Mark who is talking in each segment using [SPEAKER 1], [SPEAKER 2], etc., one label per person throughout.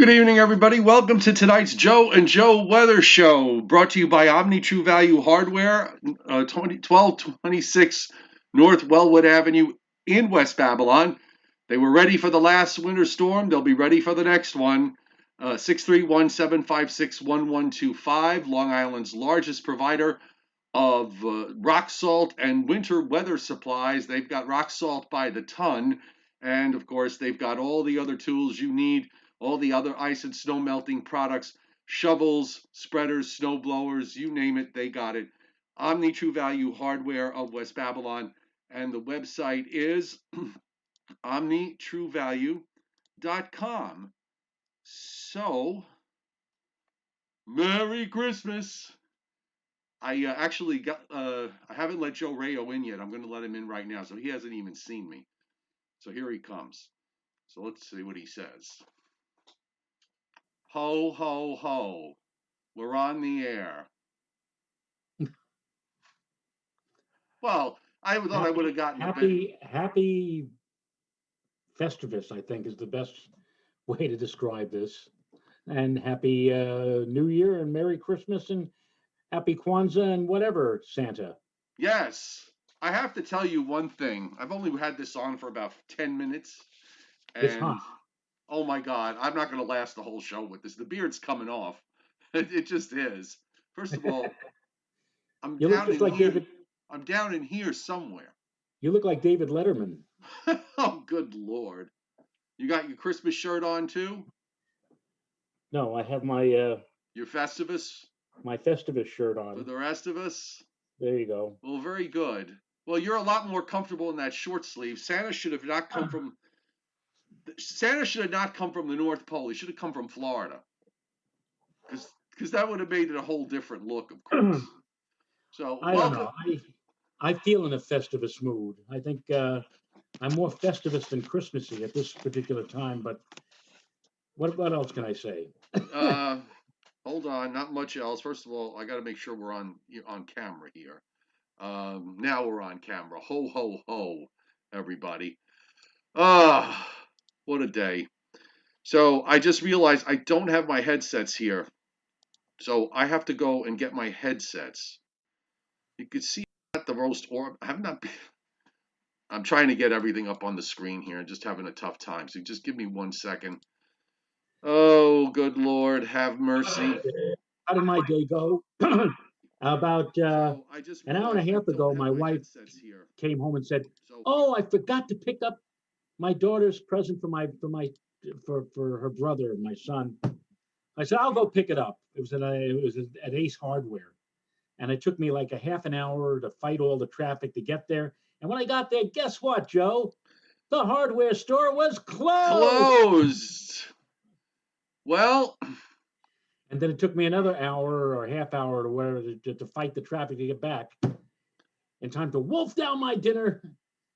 [SPEAKER 1] Good evening, everybody. Welcome to tonight's Joe and Joe Weather Show, brought to you by Omni True Value Hardware, 1226 North Wellwood Avenue in West Babylon. They were ready for the last winter storm. They'll be ready for the next one. 631-756-1125, Long Island's largest provider of rock salt and winter weather supplies. They've got rock salt by the ton. And, of course, they've got all the other tools you need, all the other ice and snow melting products, shovels, spreaders, snow blowers, you name it, they got it. Omni True Value Hardware of West Babylon. And the website is omnitruevalue.com. So, Merry Christmas. I actually got, I haven't let Joe Rayo in yet. I'm going to let him in right now. So he hasn't even seen me. So here he comes. So let's see what he says. Ho, ho, ho. We're on the air. Well, I thought I would have gotten
[SPEAKER 2] happy Festivus, I think, is the best way to describe this. And happy New Year and Merry Christmas and happy Kwanzaa and whatever, Santa.
[SPEAKER 1] Yes. I have to tell you one thing. I've only had this on for about 10 minutes. And
[SPEAKER 2] it's hot.
[SPEAKER 1] Oh my God, I'm not going to last the whole show with this. The beard's coming off. It just is. First of all, I'm down in here. I'm down in here somewhere.
[SPEAKER 2] You look like David Letterman.
[SPEAKER 1] Oh, good Lord. You got your Christmas shirt on too?
[SPEAKER 2] No, I have my
[SPEAKER 1] your Festivus?
[SPEAKER 2] My Festivus shirt on.
[SPEAKER 1] For the rest of us?
[SPEAKER 2] There you go.
[SPEAKER 1] Well, very good. Well, you're a lot more comfortable in that short sleeve. Santa should have not come from the North Pole. He should have come from Florida. Because that would have made it a whole different look, of course. So
[SPEAKER 2] I don't know. I feel in a Festivus mood. I think I'm more Festivus than Christmassy at this particular time, but what else can I say?
[SPEAKER 1] Hold on, not much else. First of all, I got to make sure we're on camera here. Now we're on camera. Ho, ho, ho, everybody. What a day. So I just realized I don't have my headsets here. So I have to go and get my headsets. You can see at the roast orb. I'm trying to get everything up on the screen here and just having a tough time. So just give me 1 second. Oh, good Lord, have mercy.
[SPEAKER 2] How did my day go? About an hour and a half ago, my wife came home and said, "Oh, I forgot to pick up my daughter's present for her brother, my son." I said, "I'll go pick it up." It was at Ace Hardware, and it took me like a half an hour to fight all the traffic to get there. And when I got there, guess what, Joe? The hardware store was closed.
[SPEAKER 1] Well,
[SPEAKER 2] and then it took me another hour or half hour or whatever to fight the traffic to get back in time to wolf down my dinner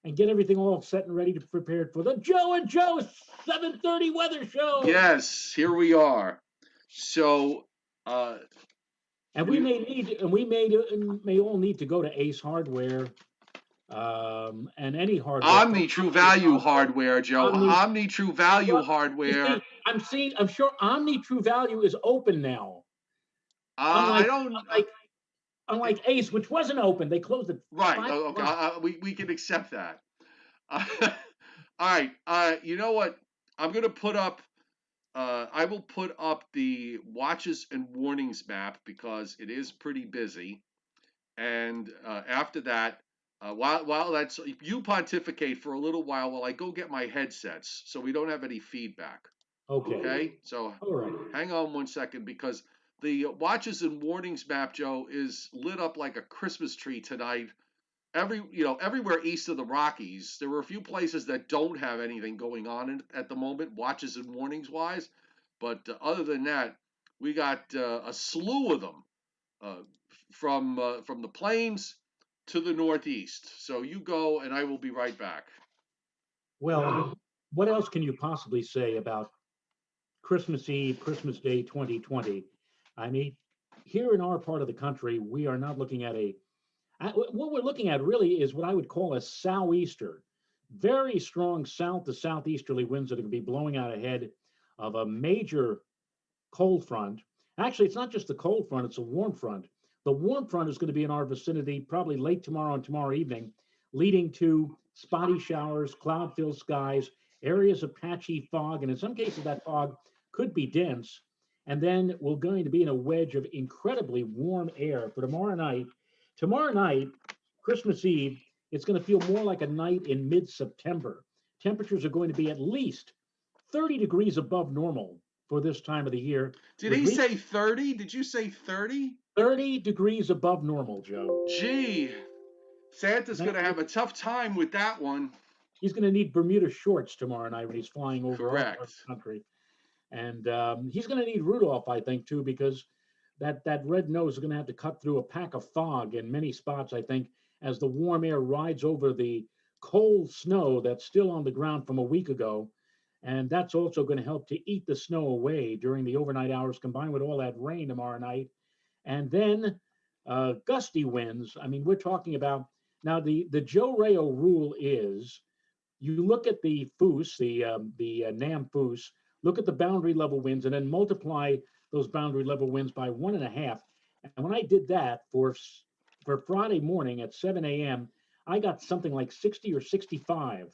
[SPEAKER 2] and get everything all set and ready to prepare for the Joe and Joe 7:30 weather show.
[SPEAKER 1] Yes, here we are. So,
[SPEAKER 2] and we may all need to go to Ace Hardware, and any hardware.
[SPEAKER 1] Omni True Value Hardware, Joe. Omni True Value Hardware.
[SPEAKER 2] I'm sure Omni True Value is open now. Unlike Ace, which wasn't open, they closed it.
[SPEAKER 1] Right. Okay. We can accept that. All right. You know what? I'm going to put up. I will put up the watches and warnings map because it is pretty busy. And after that, while that's you pontificate for a little while I go get my headsets so we don't have any feedback. Okay. So hang on 1 second because the watches and warnings map, Joe, is lit up like a Christmas tree tonight. Everywhere east of the Rockies, there were a few places that don't have anything going on at the moment, watches and warnings wise. But other than that, we got a slew of them from the plains to the northeast. So you go, and I will be right back.
[SPEAKER 2] Well, what else can you possibly say about Christmas Eve, Christmas Day 2020? I mean, here in our part of the country, we are not looking at what we're looking at really is what I would call a sou'easter. Very strong south to southeasterly winds that are going to be blowing out ahead of a major cold front. Actually, it's not just the cold front, it's a warm front. The warm front is going to be in our vicinity probably late tomorrow and tomorrow evening, leading to spotty showers, cloud filled skies, areas of patchy fog, and in some cases, that fog could be dense. And then we're going to be in a wedge of incredibly warm air for tomorrow night. Tomorrow night, Christmas Eve, it's going to feel more like a night in mid September. Temperatures are going to be at least 30 degrees above normal for this time of the year.
[SPEAKER 1] Did he say 30? Did you say 30?
[SPEAKER 2] 30 degrees above normal, Joe.
[SPEAKER 1] Gee, Santa's going to have a tough time with that one.
[SPEAKER 2] He's going to need Bermuda shorts tomorrow night when he's flying over our part of the country. And he's going to need Rudolph, I think, too, because that red nose is going to have to cut through a pack of fog in many spots, I think, as the warm air rides over the cold snow that's still on the ground from a week ago. And that's also going to help to eat the snow away during the overnight hours, combined with all that rain tomorrow night. And then gusty winds. I mean, we're talking about now the Joe Rayo rule is you look at the FOOS, the NAM FOOS, look at the boundary level winds, and then multiply those boundary level winds by 1.5. And when I did that for Friday morning at 7 a.m., I got something like 60 or 65.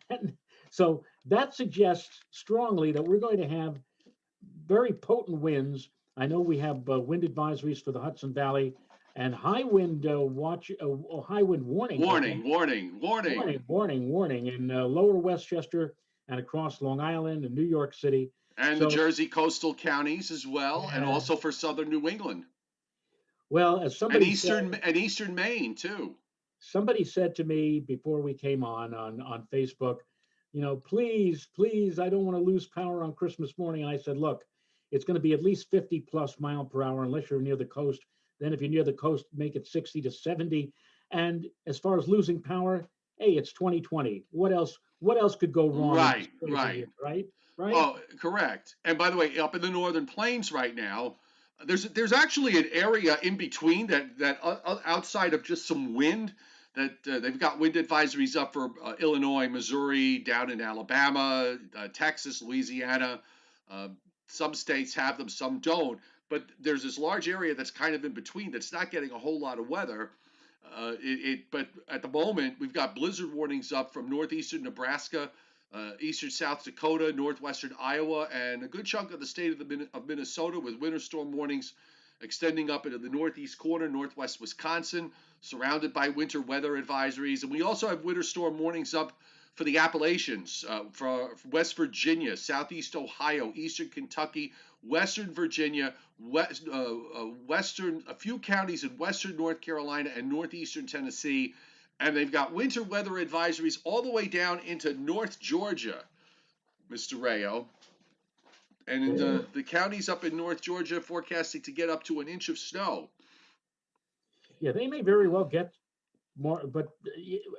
[SPEAKER 2] And so that suggests strongly that we're going to have very potent winds. I know we have wind advisories for the Hudson Valley and high wind high wind warning. Warning in lower Westchester and across Long Island and New York City.
[SPEAKER 1] And the Jersey coastal counties as well, and also for southern New England.
[SPEAKER 2] Well, as somebody
[SPEAKER 1] and eastern Maine too.
[SPEAKER 2] Somebody said to me before we came on Facebook, please, I don't want to lose power on Christmas morning. And I said, look, it's going to be at least 50 plus mile per hour unless you're near the coast. Then if you're near the coast, make it 60 to 70. And as far as losing power, hey, it's 2020. What else could go wrong? Right.
[SPEAKER 1] Oh, correct. And by the way, up in the northern plains right now, there's actually an area in between that outside of just some wind that they've got wind advisories up for Illinois, Missouri, down in Alabama, Texas, Louisiana. Some states have them, some don't. But there's this large area that's kind of in between that's not getting a whole lot of weather. But at the moment, we've got blizzard warnings up from northeastern Nebraska, eastern South Dakota, northwestern Iowa, and a good chunk of the state of Minnesota, with winter storm warnings extending up into the northeast corner, northwest Wisconsin, surrounded by winter weather advisories. And we also have winter storm warnings up for the Appalachians, for West Virginia, southeast Ohio, eastern Kentucky, western Virginia, a few counties in western North Carolina and northeastern Tennessee. And they've got winter weather advisories all the way down into North Georgia, Mr. Rayo. And in the counties up in North Georgia forecasting to get up to an inch of snow.
[SPEAKER 2] Yeah, they may very well get more. But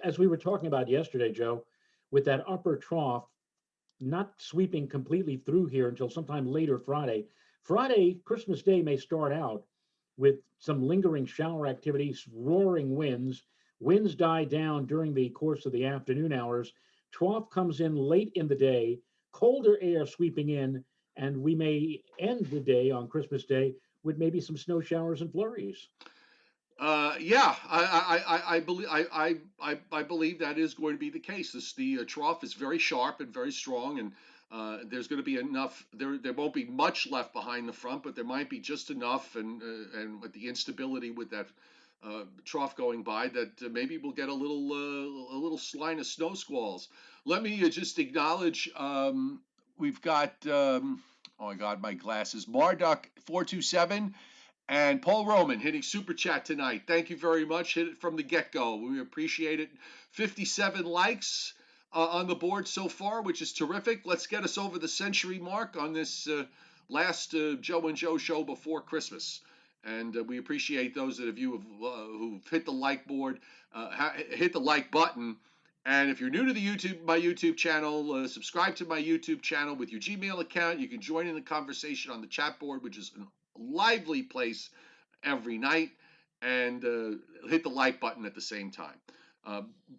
[SPEAKER 2] as we were talking about yesterday, Joe, with that upper trough not sweeping completely through here until sometime later Friday. Friday, Christmas Day, may start out with some lingering shower activities, roaring winds. Winds die down during the course of the afternoon hours. Trough comes in late in the day, colder air sweeping in, and we may end the day on Christmas Day with maybe some snow showers and flurries.
[SPEAKER 1] Yeah, I believe that is going to be the case. The trough is very sharp and very strong, and there's going to be enough. There won't be much left behind the front, but there might be just enough, and with the instability with that trough going by, that maybe we'll get a little line of snow squalls. Let me just acknowledge we've got oh my God, my glasses. Marduk 427. And Paul Roman hitting super chat tonight. Thank you very much. Hit it from the get-go. We appreciate it. 57 likes on the board so far, which is terrific. Let's get us over the century mark on this last Joe and Joe show before Christmas. And we appreciate those of you who've hit the like board, hit the like button. And if you're new to my YouTube channel, subscribe to my YouTube channel with your Gmail account. You can join in the conversation on the chat board, which is an lively place every night, and hit the like button at the same time.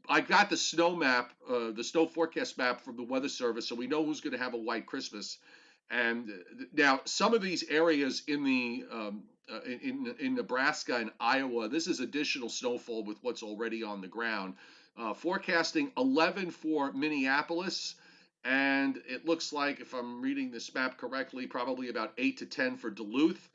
[SPEAKER 1] I got the snow map, the snow forecast map from the Weather Service, so we know who's going to have a white Christmas. And now some of these areas in the in Nebraska and Iowa, this is additional snowfall with what's already on the ground. Forecasting 11 for Minneapolis, and it looks like, if I'm reading this map correctly, probably about 8 to 10 for Duluth.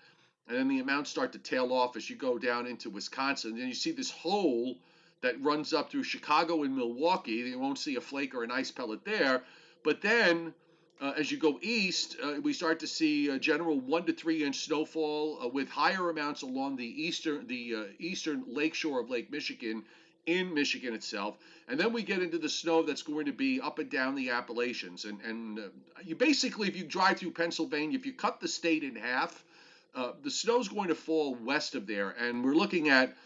[SPEAKER 1] And then the amounts start to tail off as you go down into Wisconsin. And then you see this hole that runs up through Chicago and Milwaukee. You won't see a flake or an ice pellet there. But then as you go east, we start to see general 1 to 3 inch snowfall with higher amounts along the eastern lakeshore of Lake Michigan, in Michigan itself. And then we get into the snow that's going to be up and down the Appalachians. And you basically, if you drive through Pennsylvania, if you cut the state in half, the snow's going to fall west of there, and we're looking at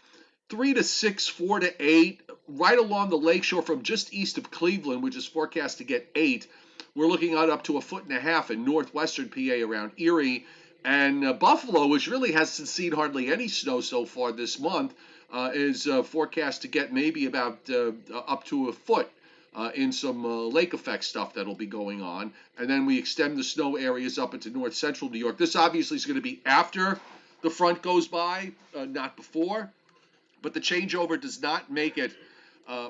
[SPEAKER 1] 3 to 6, 4 to 8, right along the lakeshore from just east of Cleveland, which is forecast to get 8. We're looking at up to 1.5 feet in northwestern PA around Erie. And Buffalo, which really hasn't seen hardly any snow so far this month, is forecast to get maybe about up to 1 foot in some lake effect stuff that'll be going on. And then we extend the snow areas up into north central New York. This obviously is going to be after the front goes by, not before. But the changeover does not make it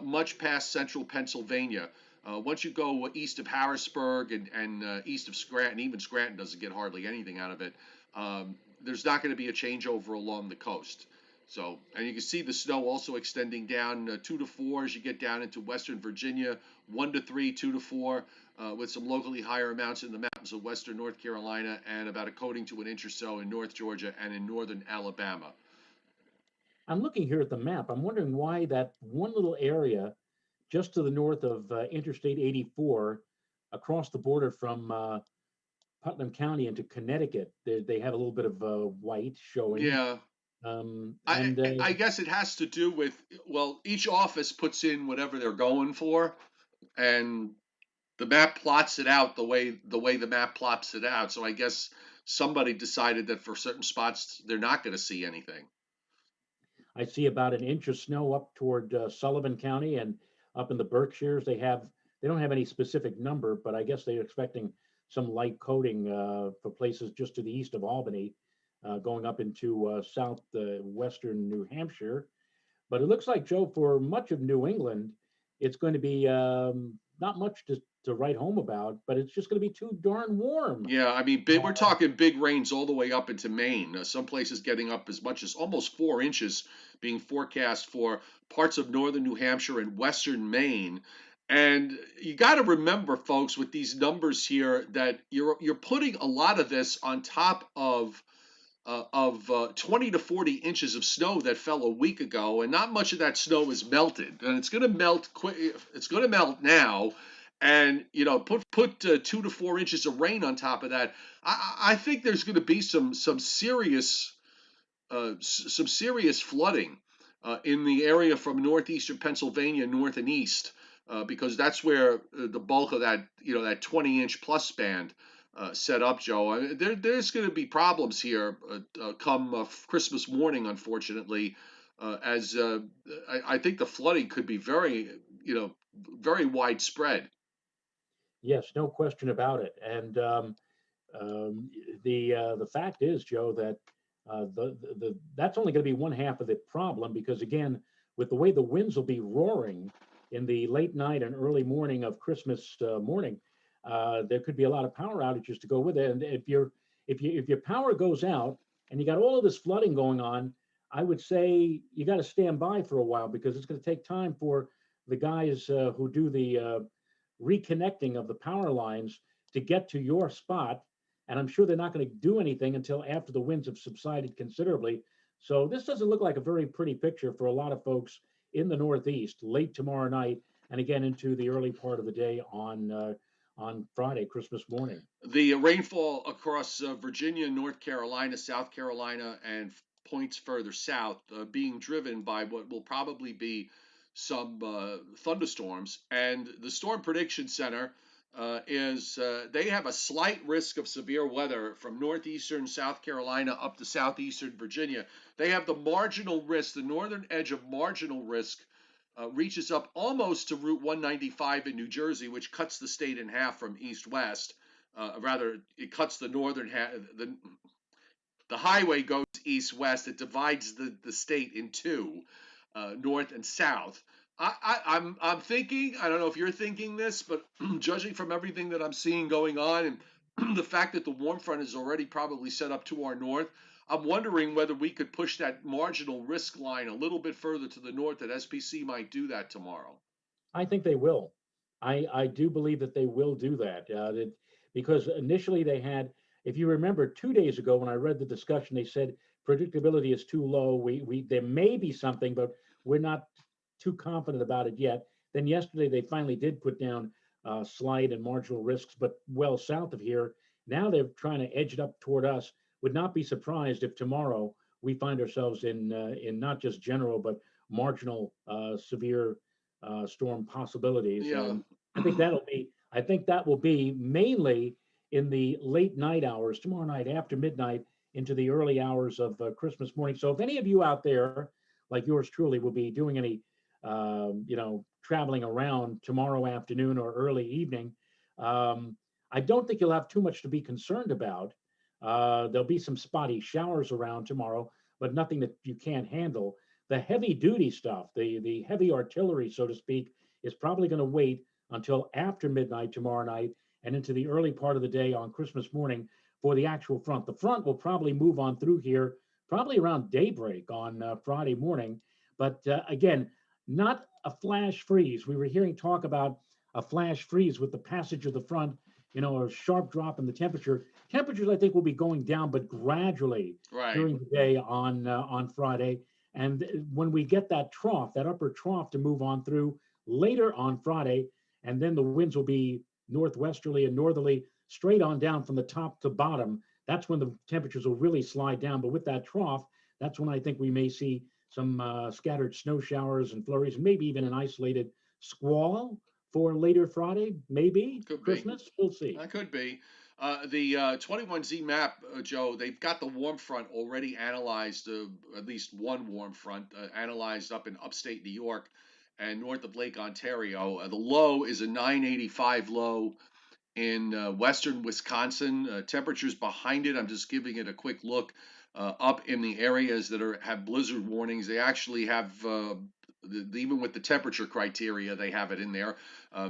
[SPEAKER 1] much past central Pennsylvania. Once you go east of Harrisburg and east of Scranton, even Scranton doesn't get hardly anything out of it. There's not going to be a changeover along the coast. So, and you can see the snow also extending down 2 to 4 as you get down into western Virginia, 1 to 3, 2 to 4, with some locally higher amounts in the mountains of western North Carolina, and about a coating to an inch or so in North Georgia and in northern Alabama.
[SPEAKER 2] I'm looking here at the map. I'm wondering why that one little area just to the north of Interstate 84, across the border from Putnam County into Connecticut, they have a little bit of white showing.
[SPEAKER 1] Yeah. I guess it has to do with, well, each office puts in whatever they're going for, and the map plots it out the way the map plots it out. So I guess somebody decided that for certain spots they're not going to see anything.
[SPEAKER 2] I see about an inch of snow up toward Sullivan County, and up in the Berkshires. They don't have any specific number, but I guess they're expecting some light coating for places just to the east of Albany, going up into southwestern New Hampshire. But it looks like, Joe, for much of New England, it's going to be not much to write home about, but it's just going to be too darn warm.
[SPEAKER 1] Yeah, I mean, we're talking big rains all the way up into Maine. Some places getting up as much as almost 4 inches being forecast for parts of northern New Hampshire and western Maine. And you got to remember, folks, with these numbers here, that you're putting a lot of this on top of 20 to 40 inches of snow that fell a week ago, and not much of that snow is melted, and it's going to melt quick. It's going to melt now, and put 2 to 4 inches of rain on top of that. I think there's going to be some serious flooding in the area from northeastern Pennsylvania north and east, because that's where the bulk of that 20-inch plus band set up, Joe. I mean, there's going to be problems here come Christmas morning, unfortunately, as I think the flooding could be very widespread.
[SPEAKER 2] Yes, no question about it. And the fact is, Joe, that that's only going to be one half of the problem, because again, with the way the winds will be roaring in the late night and early morning of Christmas morning, there could be a lot of power outages to go with it. And if your power goes out and you got all of this flooding going on, I would say you got to stand by for a while, because it's going to take time for the guys who do the reconnecting of the power lines to get to your spot. And I'm sure they're not going to do anything until after the winds have subsided considerably. So this doesn't look like a very pretty picture for a lot of folks in the Northeast late tomorrow night, and again into the early part of the day on Friday, Christmas morning.
[SPEAKER 1] The rainfall across Virginia, North Carolina, South Carolina, and points further south being driven by what will probably be some thunderstorms. And the Storm Prediction Center they have a slight risk of severe weather from northeastern South Carolina up to southeastern Virginia. They have the marginal risk, the northern edge of marginal risk reaches up almost to Route 195 in New Jersey, which cuts the state in half from east-west. rather, it cuts the northern half. The highway goes east-west. It divides the state in two, north and south. I'm thinking. I don't know if you're thinking this, but judging from everything that I'm seeing going on, and the fact that the warm front is already probably set up to our north, I'm wondering whether we could push that marginal risk line a little bit further to the north. That SPC might do that tomorrow.
[SPEAKER 2] I think they will. I do believe that they will do that, because initially they had, if you remember 2 days ago when I read the discussion, they said predictability is too low. We there may be something, but we're not too confident about it yet. Then yesterday they finally did put down slight and marginal risks, but well south of here. Now they're trying to edge it up toward us. Would not be surprised if tomorrow we find ourselves in not just general but marginal severe storm possibilities.
[SPEAKER 1] Yeah.
[SPEAKER 2] And I think that will be mainly in the late night hours tomorrow night after midnight into the early hours of Christmas morning. So if any of you out there, like yours truly, will be doing any, traveling around tomorrow afternoon or early evening, I don't think you'll have too much to be concerned about. There'll be some spotty showers around tomorrow, but nothing that you can't handle. The heavy duty stuff, the heavy artillery, so to speak, is probably going to wait until after midnight tomorrow night and into the early part of the day on Christmas morning for the actual front. The front will probably move on through here probably around daybreak on Friday morning. But again, not a flash freeze. We were hearing talk about a flash freeze with the passage of the front, a sharp drop in the temperature. Temperatures, I think, will be going down, but gradually
[SPEAKER 1] Right.
[SPEAKER 2] during the day on Friday. And when we get that trough, that upper trough to move on through later on Friday, and then the winds will be northwesterly and northerly straight on down from the top to bottom. That's when the temperatures will really slide down. But with that trough, that's when I think we may see some scattered snow showers and flurries, and maybe even an isolated squall for later Friday, maybe
[SPEAKER 1] Could be.
[SPEAKER 2] Christmas. We'll see.
[SPEAKER 1] That could be. The 21Z map, Joe, they've got the warm front already analyzed, at least one warm front analyzed up in upstate New York and north of Lake Ontario. The low is a 985 low in western Wisconsin. Temperatures behind it, I'm just giving it a quick look. Up in the areas that have blizzard warnings, they actually have even with the temperature criteria, they have it in there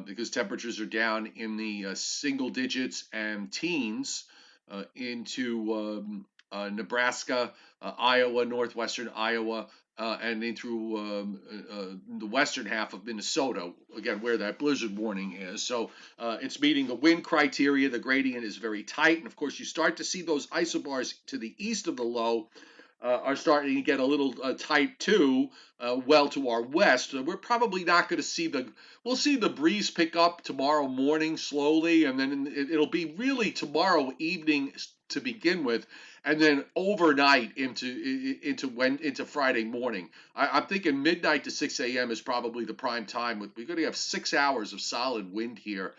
[SPEAKER 1] because temperatures are down in the single digits and teens into Nebraska, Iowa, northwestern Iowa, and in through the western half of Minnesota, again, where that blizzard warning is. So it's meeting the wind criteria. The gradient is very tight. And of course, you start to see those isobars to the east of the low are starting to get a little tight too, well to our west. We're probably not going to see we'll see the breeze pick up tomorrow morning slowly, and then it'll be really tomorrow evening to begin with, and then overnight into Friday morning. I'm thinking midnight to 6 a.m. is probably the prime time. We're going to have 6 hours of solid wind here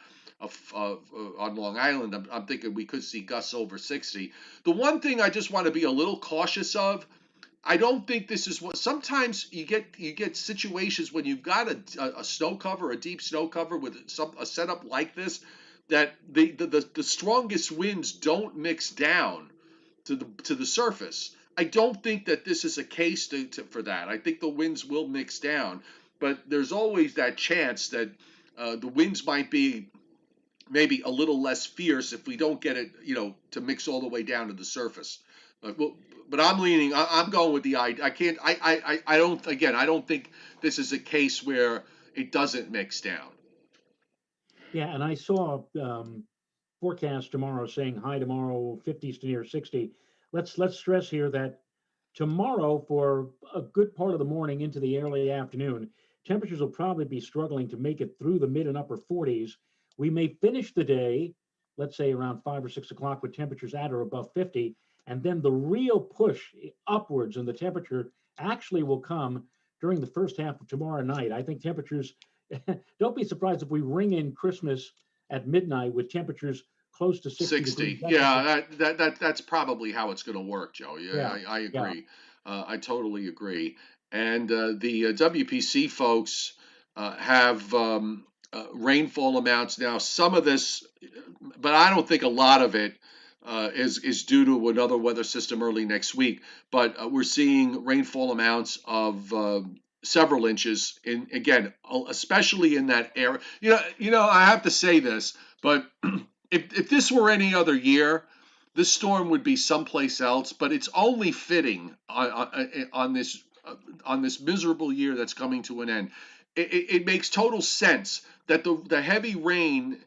[SPEAKER 1] on Long Island. I'm thinking we could see gusts over 60. The one thing I just want to be a little cautious of, I don't think this is what sometimes you get situations when you've got a snow cover, a deep snow cover with a setup like this, that the strongest winds don't mix down to the surface. I don't think that this is a case for that. I think the winds will mix down, but there's always that chance that the winds might be maybe a little less fierce if we don't get it, to mix all the way down to the surface. But I'm leaning. I'm going with the I can't. I don't. Again, I don't think this is a case where it doesn't mix down.
[SPEAKER 2] Yeah, and I saw forecast tomorrow saying high tomorrow 50s to near 60. Let's stress here that tomorrow for a good part of the morning into the early afternoon, temperatures will probably be struggling to make it through the mid and upper 40s. We may finish the day, let's say around 5 or 6 o'clock, with temperatures at or above 50, and then the real push upwards in the temperature actually will come during the first half of tomorrow night. I think temperatures, don't be surprised if we ring in Christmas at midnight with temperatures close to 60 degrees.
[SPEAKER 1] Yeah, that's probably how it's going to work, Joe. Yeah,
[SPEAKER 2] Yeah,
[SPEAKER 1] I
[SPEAKER 2] yeah.
[SPEAKER 1] agree. I totally agree. And the WPC folks have rainfall amounts. Now, some of this, but I don't think a lot of it is due to another weather system early next week. But we're seeing rainfall amounts of several inches in, again, especially in that area. I have to say this, but if this were any other year, this storm would be someplace else. But it's only fitting on this miserable year that's coming to an end. It makes total sense that the heavy rain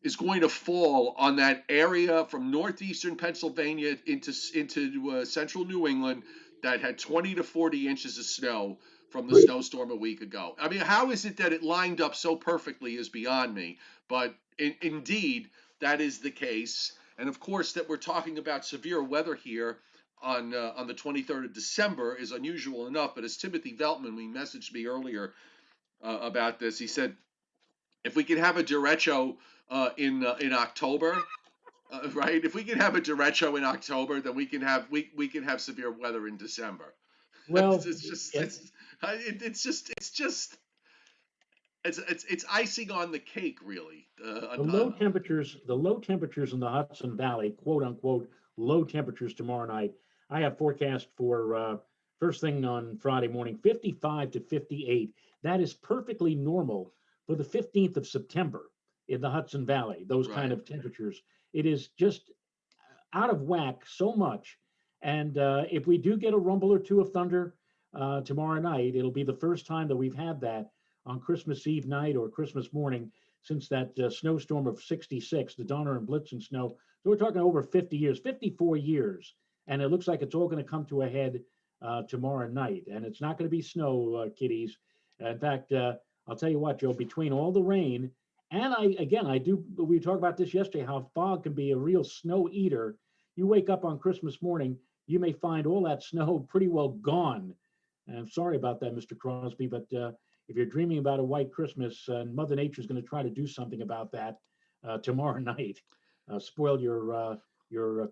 [SPEAKER 1] is going to fall on that area from northeastern Pennsylvania into central New England that had 20 to 40 inches of snow from the snowstorm a week ago. I mean, how is it that it lined up so perfectly is beyond me. But indeed, that is the case. And of course, that we're talking about severe weather here on the 23rd of December is unusual enough. But as Timothy Veltman, he messaged me earlier about this. He said, if we could have a derecho in October, right? If we can have a derecho in October, then we can have severe weather in December.
[SPEAKER 2] Well,
[SPEAKER 1] It's icing on the cake, really.
[SPEAKER 2] the low temperatures in the Hudson Valley, quote unquote, low temperatures tomorrow night. I have forecast for first thing on Friday morning, 55 to 58. That is perfectly normal for the 15th of September in the Hudson Valley, those kind of temperatures. It is just out of whack so much. And if we do get a rumble or two of thunder tomorrow night, it'll be the first time that we've had that on Christmas Eve night or Christmas morning since that snowstorm of 66, the Donner and Blitzen snow. So we're talking over 50 years, 54 years. And it looks like it's all going to come to a head tomorrow night. And it's not going to be snow, kiddies. In fact, I'll tell you what, Joe, between all the rain and we talked about this yesterday, how fog can be a real snow eater. You wake up on Christmas morning, you may find all that snow pretty well gone. And I'm sorry about that, Mr. Crosby, but if you're dreaming about a white Christmas, Mother Nature is going to try to do something about that tomorrow night. Spoil your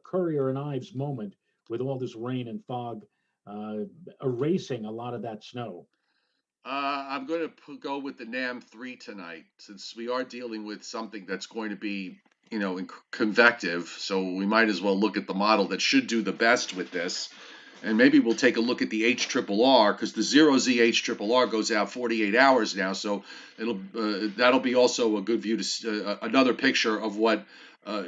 [SPEAKER 2] Currier and Ives moment with all this rain and fog erasing a lot of that snow.
[SPEAKER 1] I'm going to go with the NAM 3 tonight, since we are dealing with something that's going to be, convective. So we might as well look at the model that should do the best with this. And maybe we'll take a look at the HRRR, because the 0Z HRRR goes out 48 hours now. So that'll be also a good view to another picture of what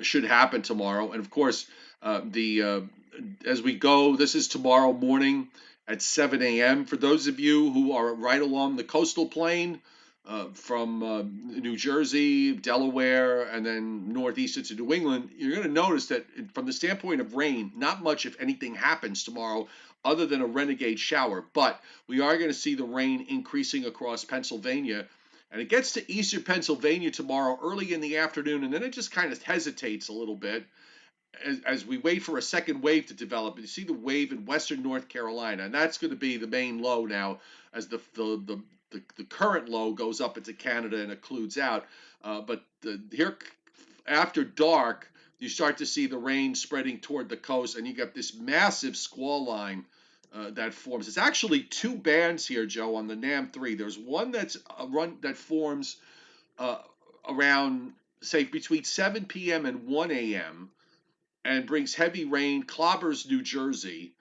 [SPEAKER 1] should happen tomorrow. And of course, as we go, this is tomorrow morning at 7 a.m. For those of you who are right along the coastal plain from New Jersey, Delaware, and then northeast into New England, you're going to notice that from the standpoint of rain, not much, if anything, happens tomorrow other than a renegade shower. But we are going to see the rain increasing across Pennsylvania. And it gets to eastern Pennsylvania tomorrow early in the afternoon, and then it just kind of hesitates a little bit as we wait for a second wave to develop. You see the wave in western North Carolina, and that's going to be the main low now as the current low goes up into Canada and occludes out. But here, after dark, you start to see the rain spreading toward the coast, and you get this massive squall line that forms. It's actually two bands here, Joe, on the NAM 3. There's one that forms around, say, between 7 p.m. and 1 a.m., and brings heavy rain, clobbers New Jersey,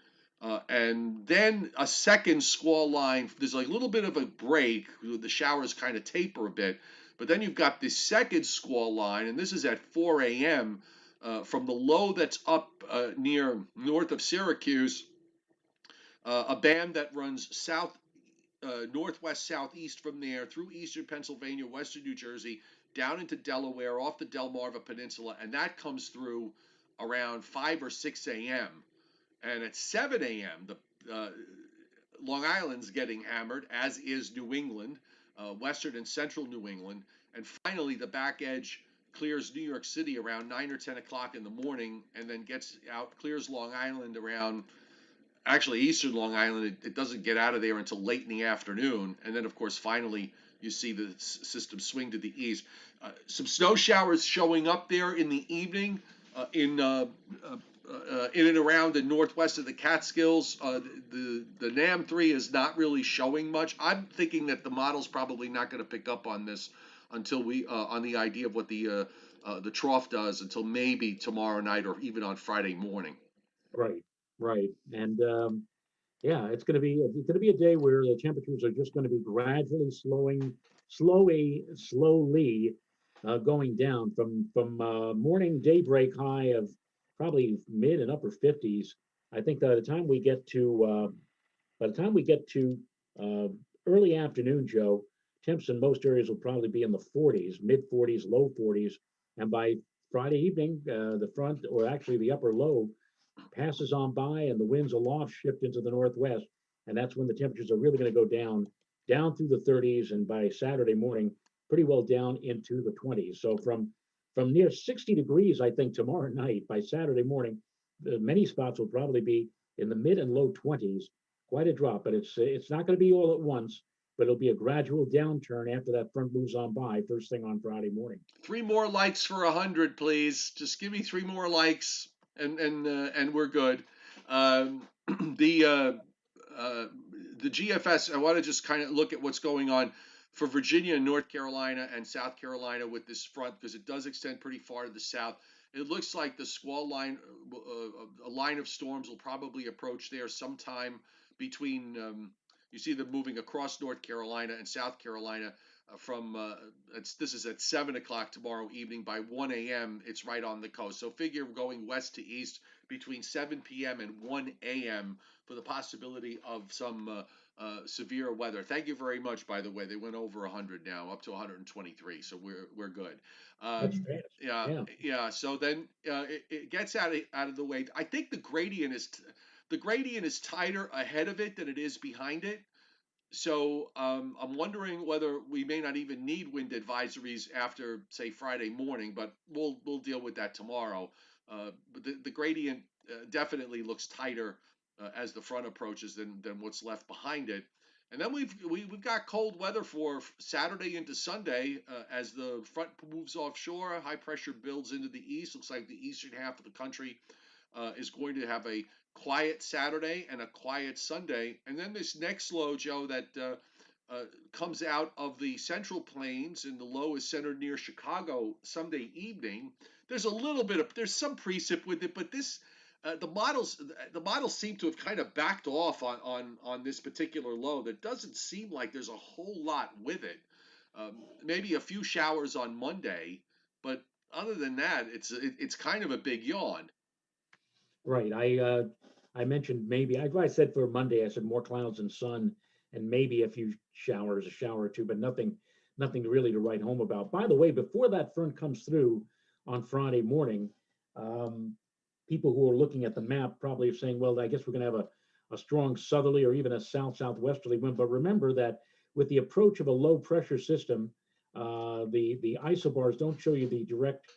[SPEAKER 1] and then a second squall line. There's a little bit of a break. The showers kind of taper a bit, but then you've got this second squall line, and this is at 4 a.m. From the low that's up near north of Syracuse, a band that runs northwest, southeast from there through eastern Pennsylvania, western New Jersey, down into Delaware, off the Delmarva Peninsula, and that comes through around 5 or 6 a.m. And at 7 a.m., Long Island's getting hammered, as is New England, western and central New England. And finally, the back edge clears New York City around 9 or 10 o'clock in the morning, and then clears Long Island around, actually eastern Long Island. It doesn't get out of there until late in the afternoon. And then, of course, finally, you see the system swing to the east. Some snow showers showing up there in the evening. In and around the northwest of the Catskills. The NAM 3 is not really showing much. I'm thinking that the model's probably not going to pick up on this until we on the idea of what the trough does until maybe tomorrow night or even on Friday morning.
[SPEAKER 2] Right, right. And yeah, it's going to be a day where the temperatures are just going to be gradually slowly going down from morning daybreak high of probably mid and upper 50s. I think by the time we get to uh, early afternoon, Joe, temps in most areas will probably be in the 40s, mid 40s, low 40s, and by Friday evening, the front or actually the upper low passes on by and the winds aloft shift into the northwest. And that's when the temperatures are really going to go down through the 30s. And by Saturday morning, pretty well down into the 20s. So from near 60 degrees, I think tomorrow night by Saturday morning, many spots will probably be in the mid and low 20s. Quite a drop, but it's not going to be all at once, but it'll be a gradual downturn after that front moves on by first thing on Friday morning.
[SPEAKER 1] 3 more likes for 100, please. Just give me 3 more likes, and we're good. Um, the the GFS. I want to just kind of look at what's going on for Virginia, North Carolina, and South Carolina with this front because it does extend pretty far to the south. It looks like the squall line, a line of storms will probably approach there sometime between. You see them moving across North Carolina and South Carolina from this is at 7 o'clock tomorrow evening. By 1 a.m. it's right on the coast. So figure going west to east between 7 p.m. and 1 a.m. for the possibility of some severe weather. Thank you very much. By the way, they went over 100 now, up to 123. So we're good.
[SPEAKER 2] That's fast.
[SPEAKER 1] Yeah,
[SPEAKER 2] Yeah.
[SPEAKER 1] yeah. So then it gets out of the way. I think the gradient is tighter ahead of it than it is behind it. So I'm wondering whether we may not even need wind advisories after, say, Friday morning, but we'll deal with that tomorrow. But the gradient definitely looks tighter as the front approaches than what's left behind it. And then we've got cold weather for Saturday into Sunday as the front moves offshore. High pressure builds into the east. Looks like the eastern half of the country is going to have a quiet Saturday and a quiet Sunday. And then this next low, Joe, that comes out of the central plains, and the low is centered near Chicago Sunday evening. There's some precip with it, but this the models seem to have kind of backed off on this particular low. That doesn't seem like there's a whole lot with it. Maybe a few showers on Monday, but other than that, it's kind of a big yawn.
[SPEAKER 2] Right. I mentioned maybe I said for Monday I said more clouds and sun and maybe a few showers, a shower or two, but nothing really to write home about. By the way, before that front comes through on Friday morning, um, people who are looking at the map probably are saying, well, I guess we're going to have a strong southerly or even a southwesterly wind. But remember that with the approach of a low pressure system, the isobars don't show you the direct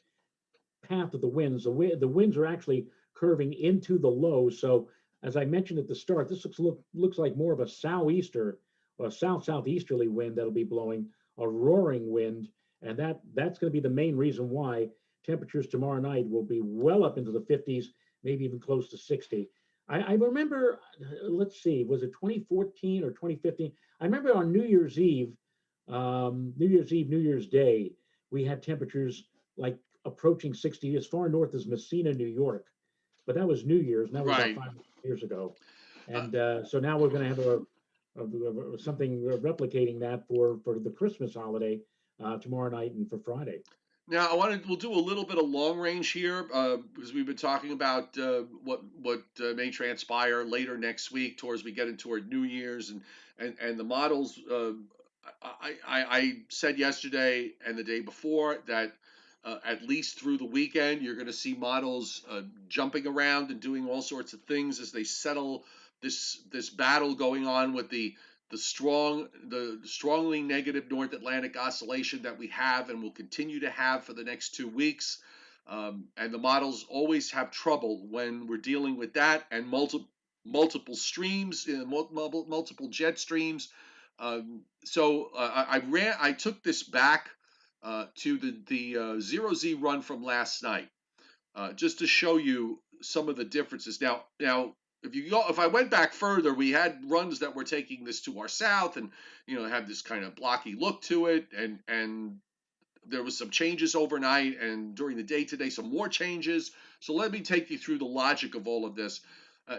[SPEAKER 2] path of the winds. The winds are actually curving into the low. So as I mentioned at the start, this looks like more of a southeaster or southeasterly wind that'll be blowing, a roaring wind, and that's going to be the main reason why temperatures tomorrow night will be well up into the 50s, maybe even close to 60. I remember, let's see, was it 2014 or 2015? I remember on New Year's Day, we had temperatures like approaching 60 as far north as Messina, New York. But that was New Year's, and that was about
[SPEAKER 1] Right.
[SPEAKER 2] 5 years ago.
[SPEAKER 1] Uh,
[SPEAKER 2] And so now we're going to have something replicating that for the Christmas holiday tomorrow night and for Friday.
[SPEAKER 1] Now, we'll do a little bit of long range here because we've been talking about what may transpire later next week towards we get into our New Year's and the models. I said yesterday and the day before that at least through the weekend you're going to see models jumping around and doing all sorts of things as they settle this battle going on with the strongly negative North Atlantic oscillation that we have and will continue to have for the next 2 weeks. And the models always have trouble when we're dealing with that and multiple streams, multiple jet streams. I took this back to the 0Z run from last night just to show you some of the differences. Now, if I went back further, we had runs that were taking this to our south, and had this kind of blocky look to it, and there was some changes overnight, and during the day today, some more changes. So let me take you through the logic of all of this.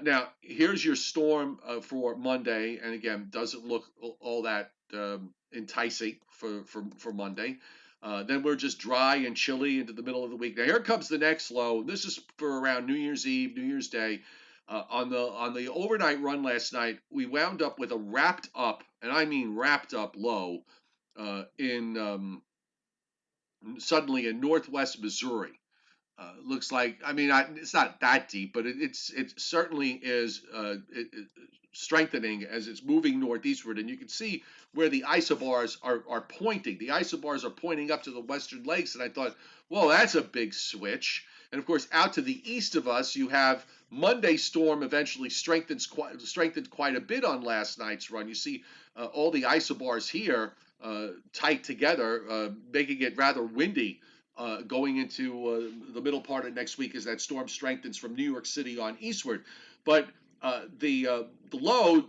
[SPEAKER 1] Now, here's your storm for Monday, and again, doesn't look all that enticing for Monday. Then we're just dry and chilly into the middle of the week. Now here comes the next low. This is for around New Year's Eve, New Year's Day. On the overnight run last night, we wound up with a wrapped up, and I mean wrapped up low, in suddenly in northwest Missouri. Looks like, I mean, it's not that deep, but it certainly is strengthening as it's moving northeastward, and you can see where the isobars are pointing. The isobars are pointing up to the western lakes, and I thought, well, that's a big switch. And of course, out to the east of us, you have Monday's storm eventually strengthened quite a bit on last night's run. You see all the isobars here tight together, making it rather windy going into the middle part of next week as that storm strengthens from New York City on eastward. But the low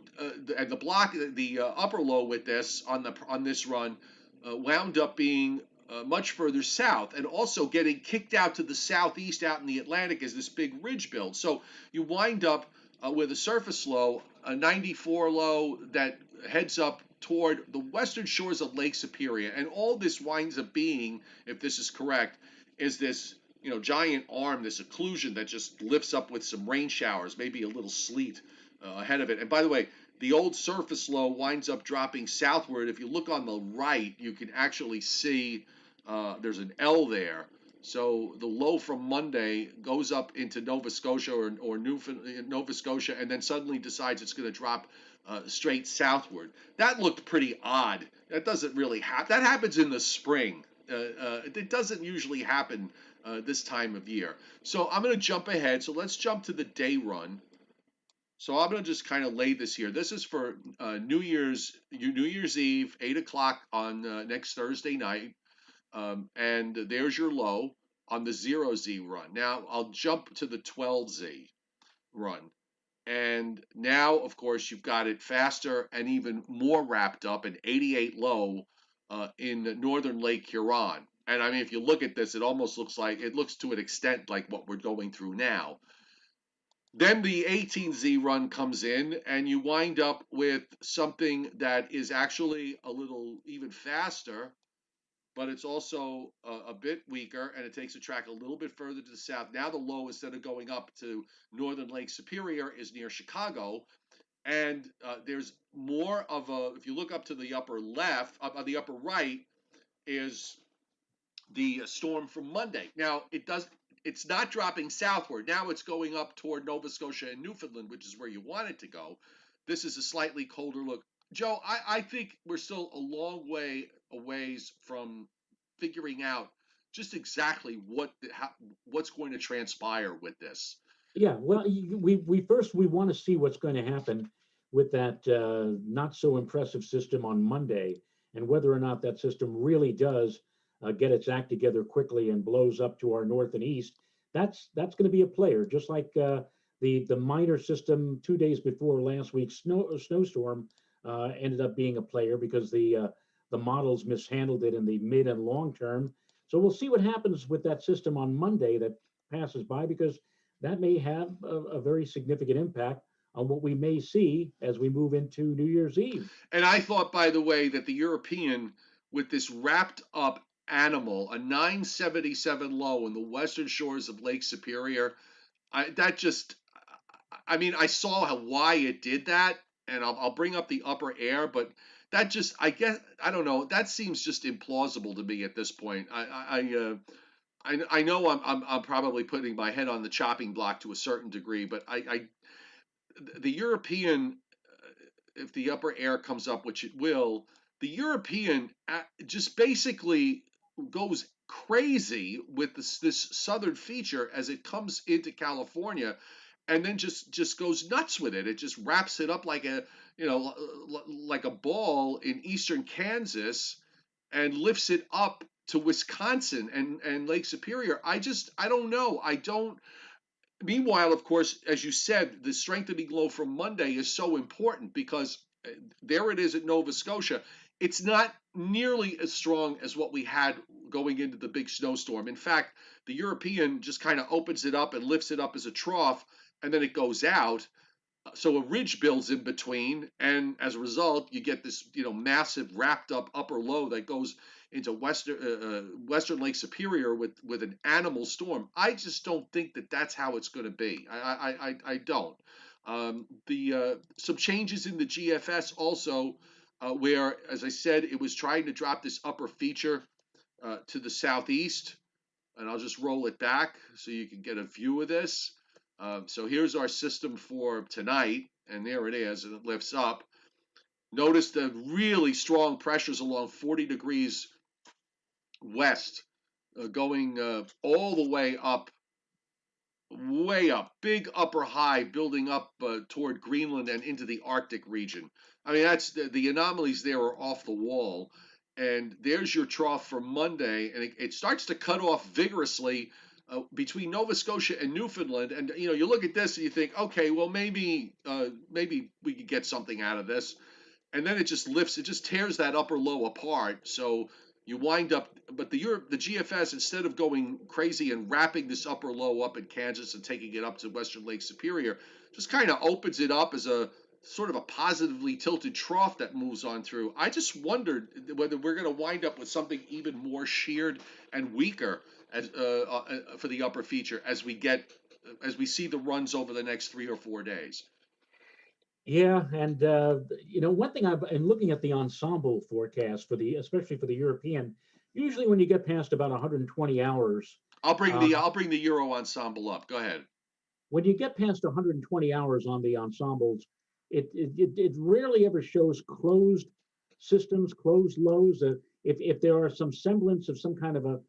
[SPEAKER 1] and the upper low with this on this run wound up being much further south, and also getting kicked out to the southeast out in the Atlantic as this big ridge builds. So you wind up with a surface low, a 94 low that heads up toward the western shores of Lake Superior, and all this winds up being, if this is correct, is this giant arm, this occlusion that just lifts up with some rain showers, maybe a little sleet ahead of it. And by the way, the old surface low winds up dropping southward. If you look on the right, you can actually see there's an L there. So the low from Monday goes up into Nova Scotia or Nova Scotia, and then suddenly decides it's going to drop straight southward. That looked pretty odd. That doesn't really happen. That happens in the spring. It doesn't usually happen this time of year. So I'm going to jump ahead. So let's jump to the day run. So I'm going to just kind of lay this here. This is for New Year's Eve, 8 o'clock on next Thursday night. And there's your low on the 0Z run. Now I'll jump to the 12Z run. And now, of course, you've got it faster and even more wrapped up, an 88 low in northern Lake Huron. And I mean, if you look at this, it almost looks to an extent like what we're going through now. Then the 18Z run comes in, and you wind up with something that is actually a little even faster, but it's also a bit weaker, and it takes a track a little bit further to the south. Now the low, instead of going up to northern Lake Superior, is near Chicago, and there's more of a, if you look up to the upper left, the upper right, is the storm from Monday. Now, it's not dropping southward. Now it's going up toward Nova Scotia and Newfoundland, which is where you want it to go. This is a slightly colder look. Joe, I think we're still a long way away from figuring out just exactly what's going to transpire with this.
[SPEAKER 2] Yeah, well, we want to see what's going to happen with that not so impressive system on Monday, and whether or not that system really does get its act together quickly and blows up to our north and east. That's going to be a player, just like the minor system 2 days before last week's snowstorm ended up being a player because the models mishandled it in the mid and long term. So we'll see what happens with that system on Monday that passes by, because that may have a very significant impact on what we may see as we move into New Year's Eve.
[SPEAKER 1] And I thought, by the way, that the European, with this wrapped up animal, a 977 low in the western shores of Lake Superior, I mean, I saw why it did that, and I'll bring up the upper air, but that just, I guess, I don't know, that seems just implausible to me at this point. I know I'm probably putting my head on the chopping block to a certain degree, but the European, if the upper air comes up, which it will, the European just basically goes crazy with this southern feature as it comes into California, and then just goes nuts with it. It just wraps it up like a ball in eastern Kansas, and lifts it up to Wisconsin and Lake Superior. I don't know. Meanwhile, of course, as you said, the strengthening low from Monday is so important because there it is at Nova Scotia. it's not nearly as strong as what we had going into the big snowstorm. In fact, the European just kind of opens it up and lifts it up as a trough, and then it goes out. So a ridge builds in between, and as a result, you get this massive wrapped up upper low that goes into western Lake Superior with an animal storm. I just don't think that that's how it's going to be. I don't. The Some changes in the GFS also, where, as I said, it was trying to drop this upper feature to the southeast, and I'll just roll it back so you can get a view of this. So here's our system for tonight, and there it is, and it lifts up. Notice the really strong pressures along 40 degrees west, going all the way up, big upper high, building up toward Greenland and into the Arctic region. I mean, that's the anomalies there are off the wall. And there's your trough for Monday, and it starts to cut off vigorously between Nova Scotia and Newfoundland. And you look at this and you think, okay, well maybe we could get something out of this, and then it just lifts, it just tears that upper low apart. So you wind up, but the GFS, instead of going crazy and wrapping this upper low up in Kansas and taking it up to western Lake Superior, just kind of opens it up as a sort of a positively tilted trough that moves on through. I just wondered whether we're going to wind up with something even more sheared and weaker as for the upper feature as we see the runs over the next 3 or 4 days.
[SPEAKER 2] Yeah, and one thing I've been looking at the ensemble forecast especially for the European. Usually, when you get past about 120 hours,
[SPEAKER 1] I'll bring the Euro ensemble up. Go ahead.
[SPEAKER 2] When you get past 120 hours on the ensembles, it rarely ever shows closed systems, closed lows. If there are some semblance of some kind of a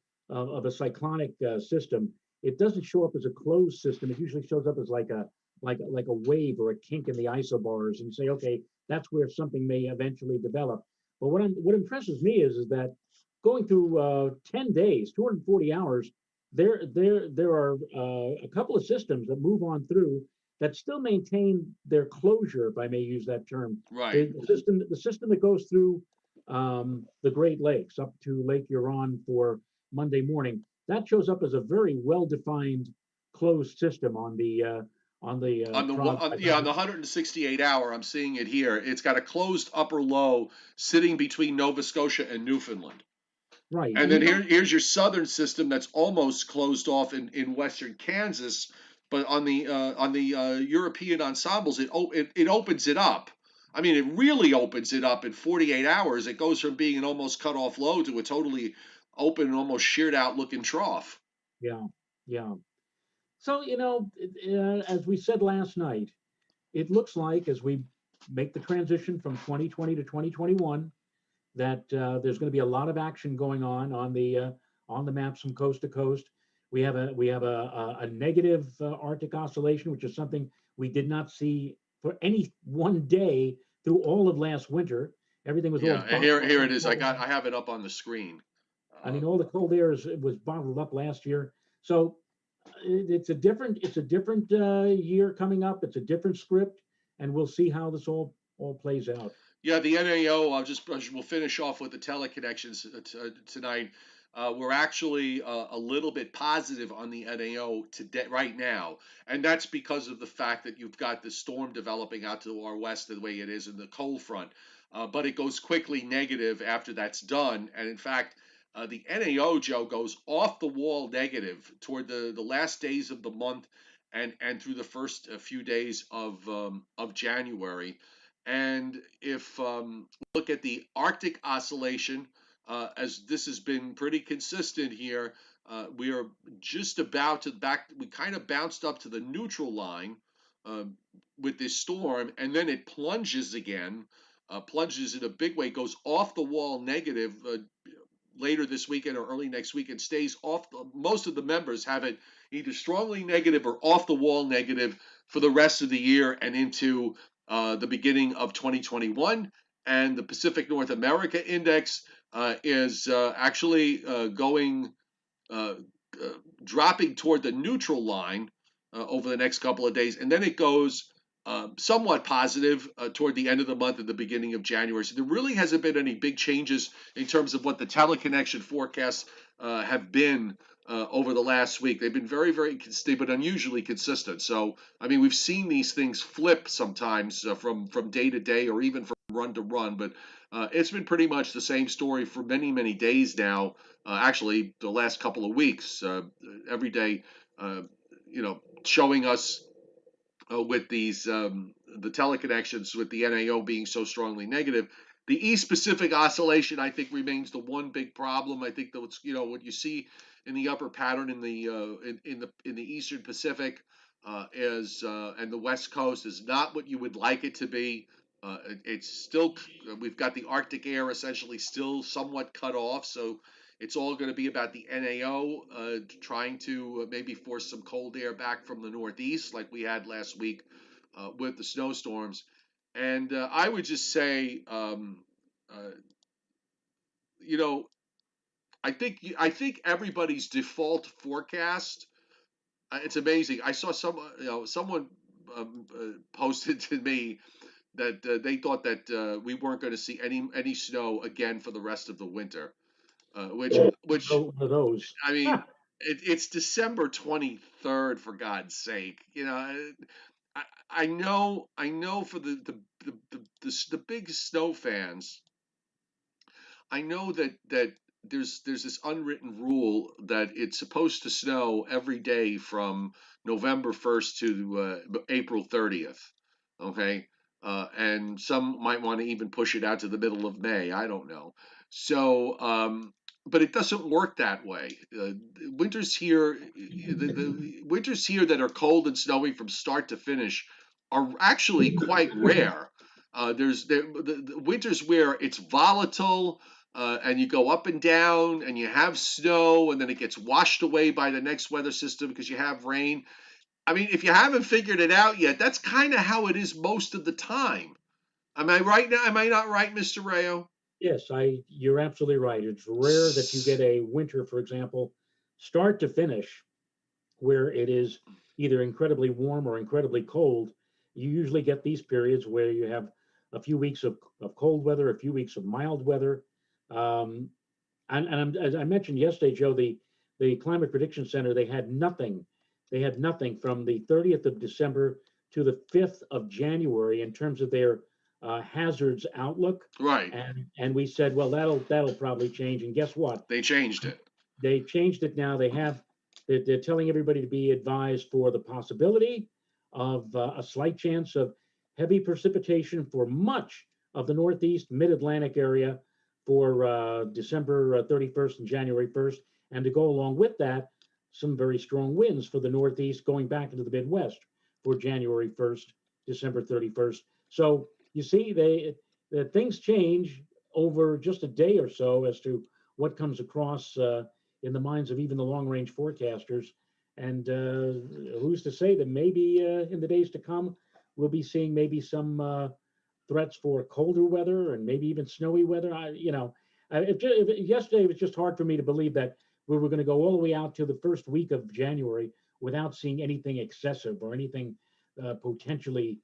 [SPEAKER 2] cyclonic system, it doesn't show up as a closed system. It usually shows up as like a wave or a kink in the isobars, and say, okay, that's where something may eventually develop. But what impresses me is that going through 10 days, 240 hours, there are a couple of systems that move on through that still maintain their closure, if I may use that term.
[SPEAKER 1] Right.
[SPEAKER 2] The system that goes through the Great Lakes up to Lake Huron for Monday morning, that shows up as a very well-defined closed system on the
[SPEAKER 1] 168 hour. I'm seeing it here. It's got a closed upper low sitting between Nova Scotia and Newfoundland.
[SPEAKER 2] Right.
[SPEAKER 1] And then here's your southern system that's almost closed off in western Kansas, but on the European ensembles, it opens it up. I mean, it really opens it up in 48 hours. It goes from being an almost cut off low to a totally open and almost sheared out looking trough.
[SPEAKER 2] Yeah, yeah. So, as we said last night, it looks like as we make the transition from 2020 to 2021, that there's going to be a lot of action going on the maps from coast to coast. We have a negative Arctic oscillation, which is something we did not see for any one day through all of last winter. Everything was
[SPEAKER 1] all here it is. I have it up on the screen.
[SPEAKER 2] I mean, all the cold air was bottled up last year. So it's a different year coming up. It's a different script, and we'll see how this all plays out.
[SPEAKER 1] Yeah, the NAO. We'll finish off with the teleconnections tonight. We're actually a little bit positive on the NAO today, right now, and that's because of the fact that you've got the storm developing out to our west the way it is in the cold front. But it goes quickly negative after that's done, and in fact, the NAO, Joe, goes off the wall negative toward the last days of the month and through the first few days of January. And if look at the Arctic oscillation, as this has been pretty consistent here, we are just about to back. We kind of bounced up to the neutral line with this storm, and then it plunges again, plunges in a big way, goes off the wall negative later this weekend or early next week, and stays off. Most of the members have it either strongly negative or off the wall negative for the rest of the year and into the beginning of 2021, and the Pacific North America Index is actually dropping toward the neutral line over the next couple of days, and then it goes somewhat positive toward the end of the month and the beginning of January. So there really hasn't been any big changes in terms of what the teleconnection forecasts have been over the last week. They've been they've been unusually consistent. So I mean, we've seen these things flip sometimes from day to day or even from run to run, but it's been pretty much the same story for many days now. Actually, the last couple of weeks, every day, showing us with these the teleconnections with the NAO being so strongly negative. The East Pacific oscillation, I think, remains the one big problem. I think that what you see in the upper pattern in the in the Eastern Pacific is and the West Coast is not what you would like it to be. It's still we've got the Arctic air essentially still somewhat cut off, so it's all going to be about the NAO trying to maybe force some cold air back from the Northeast, like we had last week with the snowstorms. And I would just say, uh, you know, I think everybody's default forecast. It's amazing. I saw someone posted to me that they thought that we weren't going to see any snow again for the rest of the winter, which
[SPEAKER 2] One of those.
[SPEAKER 1] I mean, it's December 23rd, for God's sake. I know for the big snow fans, I know that there's this unwritten rule that it's supposed to snow every day from November 1st to April 30th. Okay, and some might want to even push it out to the middle of May. I don't know. So, but it doesn't work that way. Winters here, the winters here that are cold and snowy from start to finish are actually quite rare. The winters where it's volatile and you go up and down and you have snow and then it gets washed away by the next weather system because you have rain. I mean, if you haven't figured it out yet, that's kind of how it is most of the time. Am I right now? Am I not right, Mr. Rayo?
[SPEAKER 2] Yes, you're absolutely right. It's rare that you get a winter, for example, start to finish, where it is either incredibly warm or incredibly cold. You usually get these periods where you have a few weeks of cold weather, a few weeks of mild weather. Um, as I mentioned yesterday, Joe, the Climate Prediction Center, they had nothing. They had nothing from the 30th of December to the 5th of January in terms of their hazards outlook.
[SPEAKER 1] Right.
[SPEAKER 2] And we said, well, that'll probably change. And guess what?
[SPEAKER 1] They changed it.
[SPEAKER 2] They changed it now. They're telling everybody to be advised for the possibility of a slight chance of heavy precipitation for much of the Northeast, Mid-Atlantic area for December 31st and January 1st. And to go along with that, some very strong winds for the Northeast going back into the Midwest for January 1st, December 31st. So you see, the things change over just a day or so as to what comes across in the minds of even the long range forecasters. And who's to say that maybe in the days to come, we'll be seeing maybe some threats for colder weather and maybe even snowy weather. Yesterday it was just hard for me to believe that we were going to go all the way out to the first week of January without seeing anything excessive or anything potentially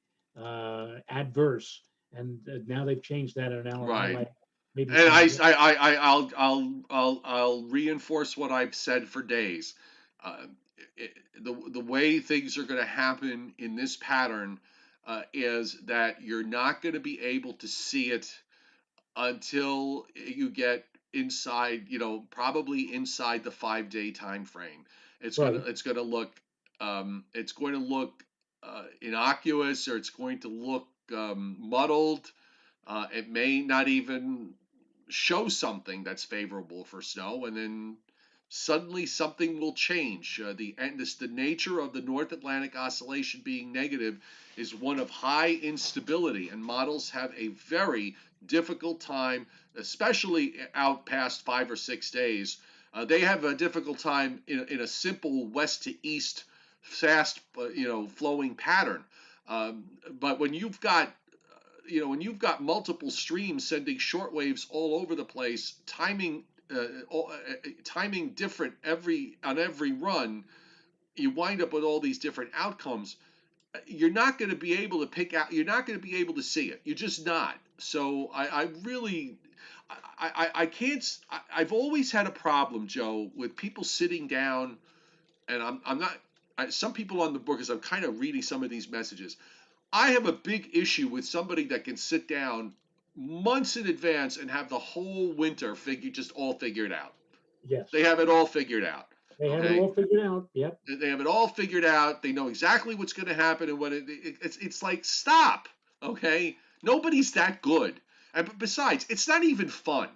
[SPEAKER 2] adverse. And now they've changed that in an hour.
[SPEAKER 1] Right.
[SPEAKER 2] Maybe
[SPEAKER 1] And
[SPEAKER 2] some.
[SPEAKER 1] I'll reinforce what I've said for days. Uh, the way things are going to happen in this pattern is that you're not going to be able to see it until you get inside, probably inside the 5 day time frame.
[SPEAKER 2] Right.
[SPEAKER 1] It's gonna look it's going to look innocuous, or it's going to look muddled. It may not even show something that's favorable for snow, and then suddenly something will change. The nature of the North Atlantic oscillation being negative is one of high instability, and models have a very difficult time, especially out past 5 or 6 days. They have a difficult time in a simple west to east, fast, flowing pattern. But when you've got multiple streams sending short waves all over the place, timing different on every run, you wind up with all these different outcomes. you're not going to be able to pick out. You're not going to be able to see it. You're just not. So I really, I can't. I've always had a problem, Joe, with people sitting down, and I'm not. Some people on the book, as I'm kind of reading some of these messages, I have a big issue with somebody that can sit down months in advance and have the whole winter just all figured out.
[SPEAKER 2] Yes.
[SPEAKER 1] They have it all figured out.
[SPEAKER 2] They have it
[SPEAKER 1] Okay.
[SPEAKER 2] all figured out. Yep.
[SPEAKER 1] They have it all figured out. They know exactly what's going to happen and it's like stop. Okay, nobody's that good. And besides, it's not even fun.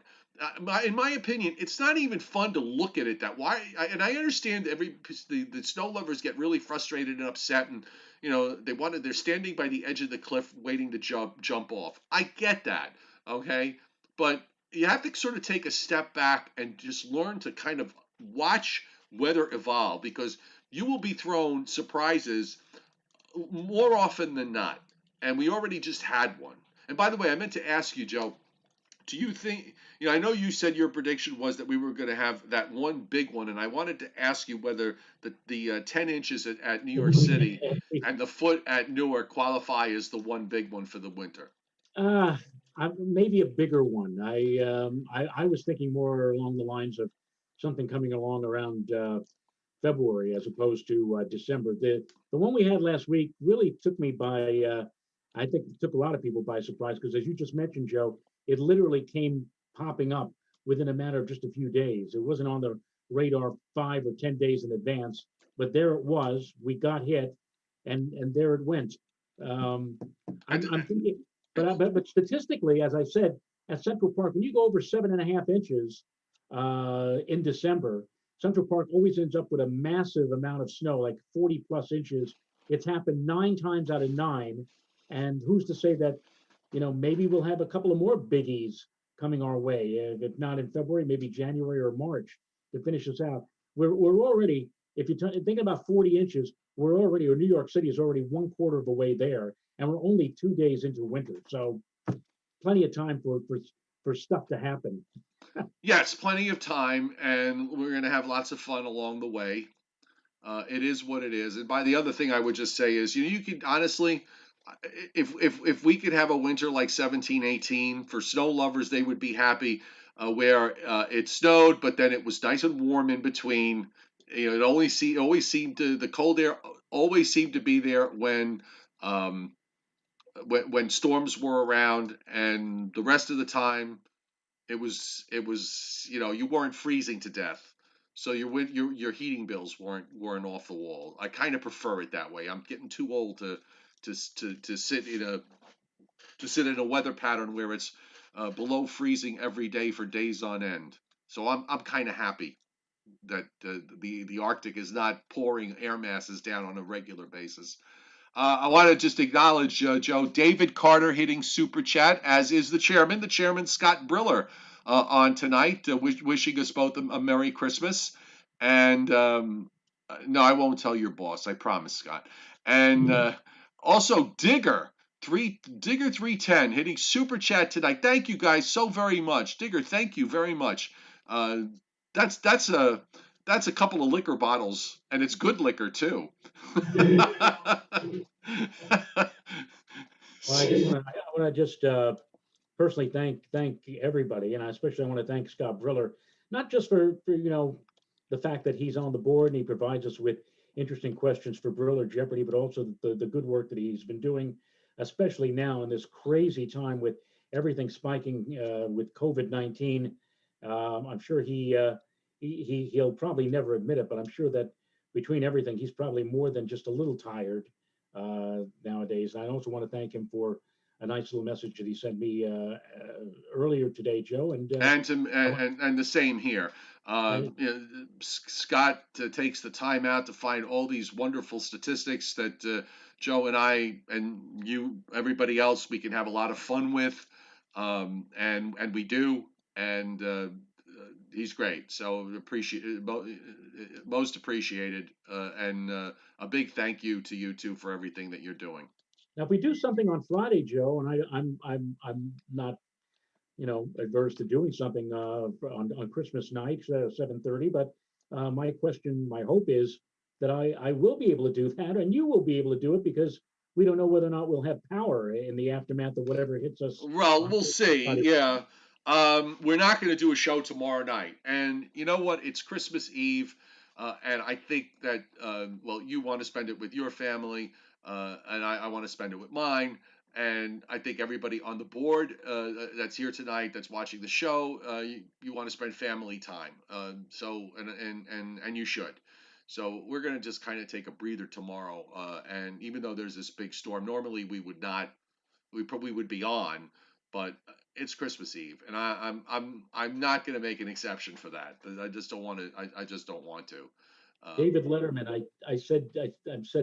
[SPEAKER 1] In my opinion, it's not even fun to look at it that why. And I understand the snow lovers get really frustrated and upset, and they're standing by the edge of the cliff waiting to jump off. I get that. Okay, but you have to sort of take a step back and just learn to kind of watch weather evolve because you will be thrown surprises more often than not. And we already just had one. And by the way, I meant to ask you, Joe, do you think, I know you said your prediction was that we were going to have that one big one. And I wanted to ask you whether the 10 inches at New York City and the foot at Newark qualify as the one big one for the winter.
[SPEAKER 2] Uh, maybe a bigger one. I was thinking more along the lines of something coming along around February as opposed to December. The one we had last week really took me by. I think it took a lot of people by surprise because, as you just mentioned, Joe, it literally came popping up within a matter of just a few days. It wasn't on the radar 5 or 10 days in advance, but there it was. We got hit, and there it went. Um, I'm thinking, but statistically, as I said, at Central Park, when you go over 7.5 inches in December, Central Park always ends up with a massive amount of snow, like 40 plus inches. It's happened 9 times out of 9. And who's to say that, maybe we'll have a couple of more biggies coming our way. If not in February, maybe January or March to finish us out. We're already, if you think about 40 inches, or New York City is already 1/4 of the way there. And we're only 2 days into winter. So plenty of time for stuff to happen.
[SPEAKER 1] Yes, plenty of time, and we're going to have lots of fun along the way. It is what it is. And by the other thing I would just say is, you could honestly, if we could have a winter like 17, 18 for snow lovers, they would be happy. Where it snowed, but then it was nice and warm in between. It always seemed to the cold air always seemed to be there um, when storms were around, and the rest of the time it was you weren't freezing to death, so your heating bills weren't off the wall. I kind of prefer it that way. I'm getting too old to sit in a weather pattern where it's below freezing every day for days on end. So I'm kind of happy that the Arctic is not pouring air masses down on a regular basis. I want to just acknowledge, Joe, David Carter hitting super chat, as is the chairman Scott Briller, on tonight, wishing us both a Merry Christmas. And no, I won't tell your boss, I promise, Scott. And also Digger 310 hitting super chat tonight. Thank you guys so very much, Digger. Thank you very much. Uh, that's a couple of liquor bottles, and it's good liquor too.
[SPEAKER 2] Well, I want to just personally thank everybody, and especially I want to thank Scott Briller, not just for the fact that he's on the board and he provides us with interesting questions for Briller Jeopardy, but also the good work that he's been doing, especially now in this crazy time with everything spiking with COVID-19. I'm sure he'll probably never admit it, but I'm sure that between everything, he's probably more than just a little tired nowadays. And I also want to thank him for a nice little message that he sent me earlier today, Joe.
[SPEAKER 1] And the same here.
[SPEAKER 2] I,
[SPEAKER 1] Scott takes the time out to find all these wonderful statistics that Joe and I and you, everybody else, we can have a lot of fun with, and we do. And he's great. So most appreciated, and a big thank you to you two for everything that you're doing.
[SPEAKER 2] Now, if we do something on Friday, Joe, and I'm not adverse to doing something on Christmas night, 7:30. But my hope is that I will be able to do that, and you will be able to do it because we don't know whether or not we'll have power in the aftermath of whatever hits us
[SPEAKER 1] Well,
[SPEAKER 2] on
[SPEAKER 1] we'll see.
[SPEAKER 2] Friday
[SPEAKER 1] Yeah.
[SPEAKER 2] morning.
[SPEAKER 1] We're not going to do a show tomorrow night. And you know what? It's Christmas Eve. And I think that, well, you want to spend it with your family, and I want to spend it with mine. And I think everybody on the board that's here tonight, that's watching the show, you want to spend family time. And you should. So we're going to just kind of take a breather tomorrow. And even though there's this big storm, normally we probably would be on, but it's Christmas Eve, and I'm not going to make an exception for that. I just don't want to. I just don't want to.
[SPEAKER 2] David Letterman, I've said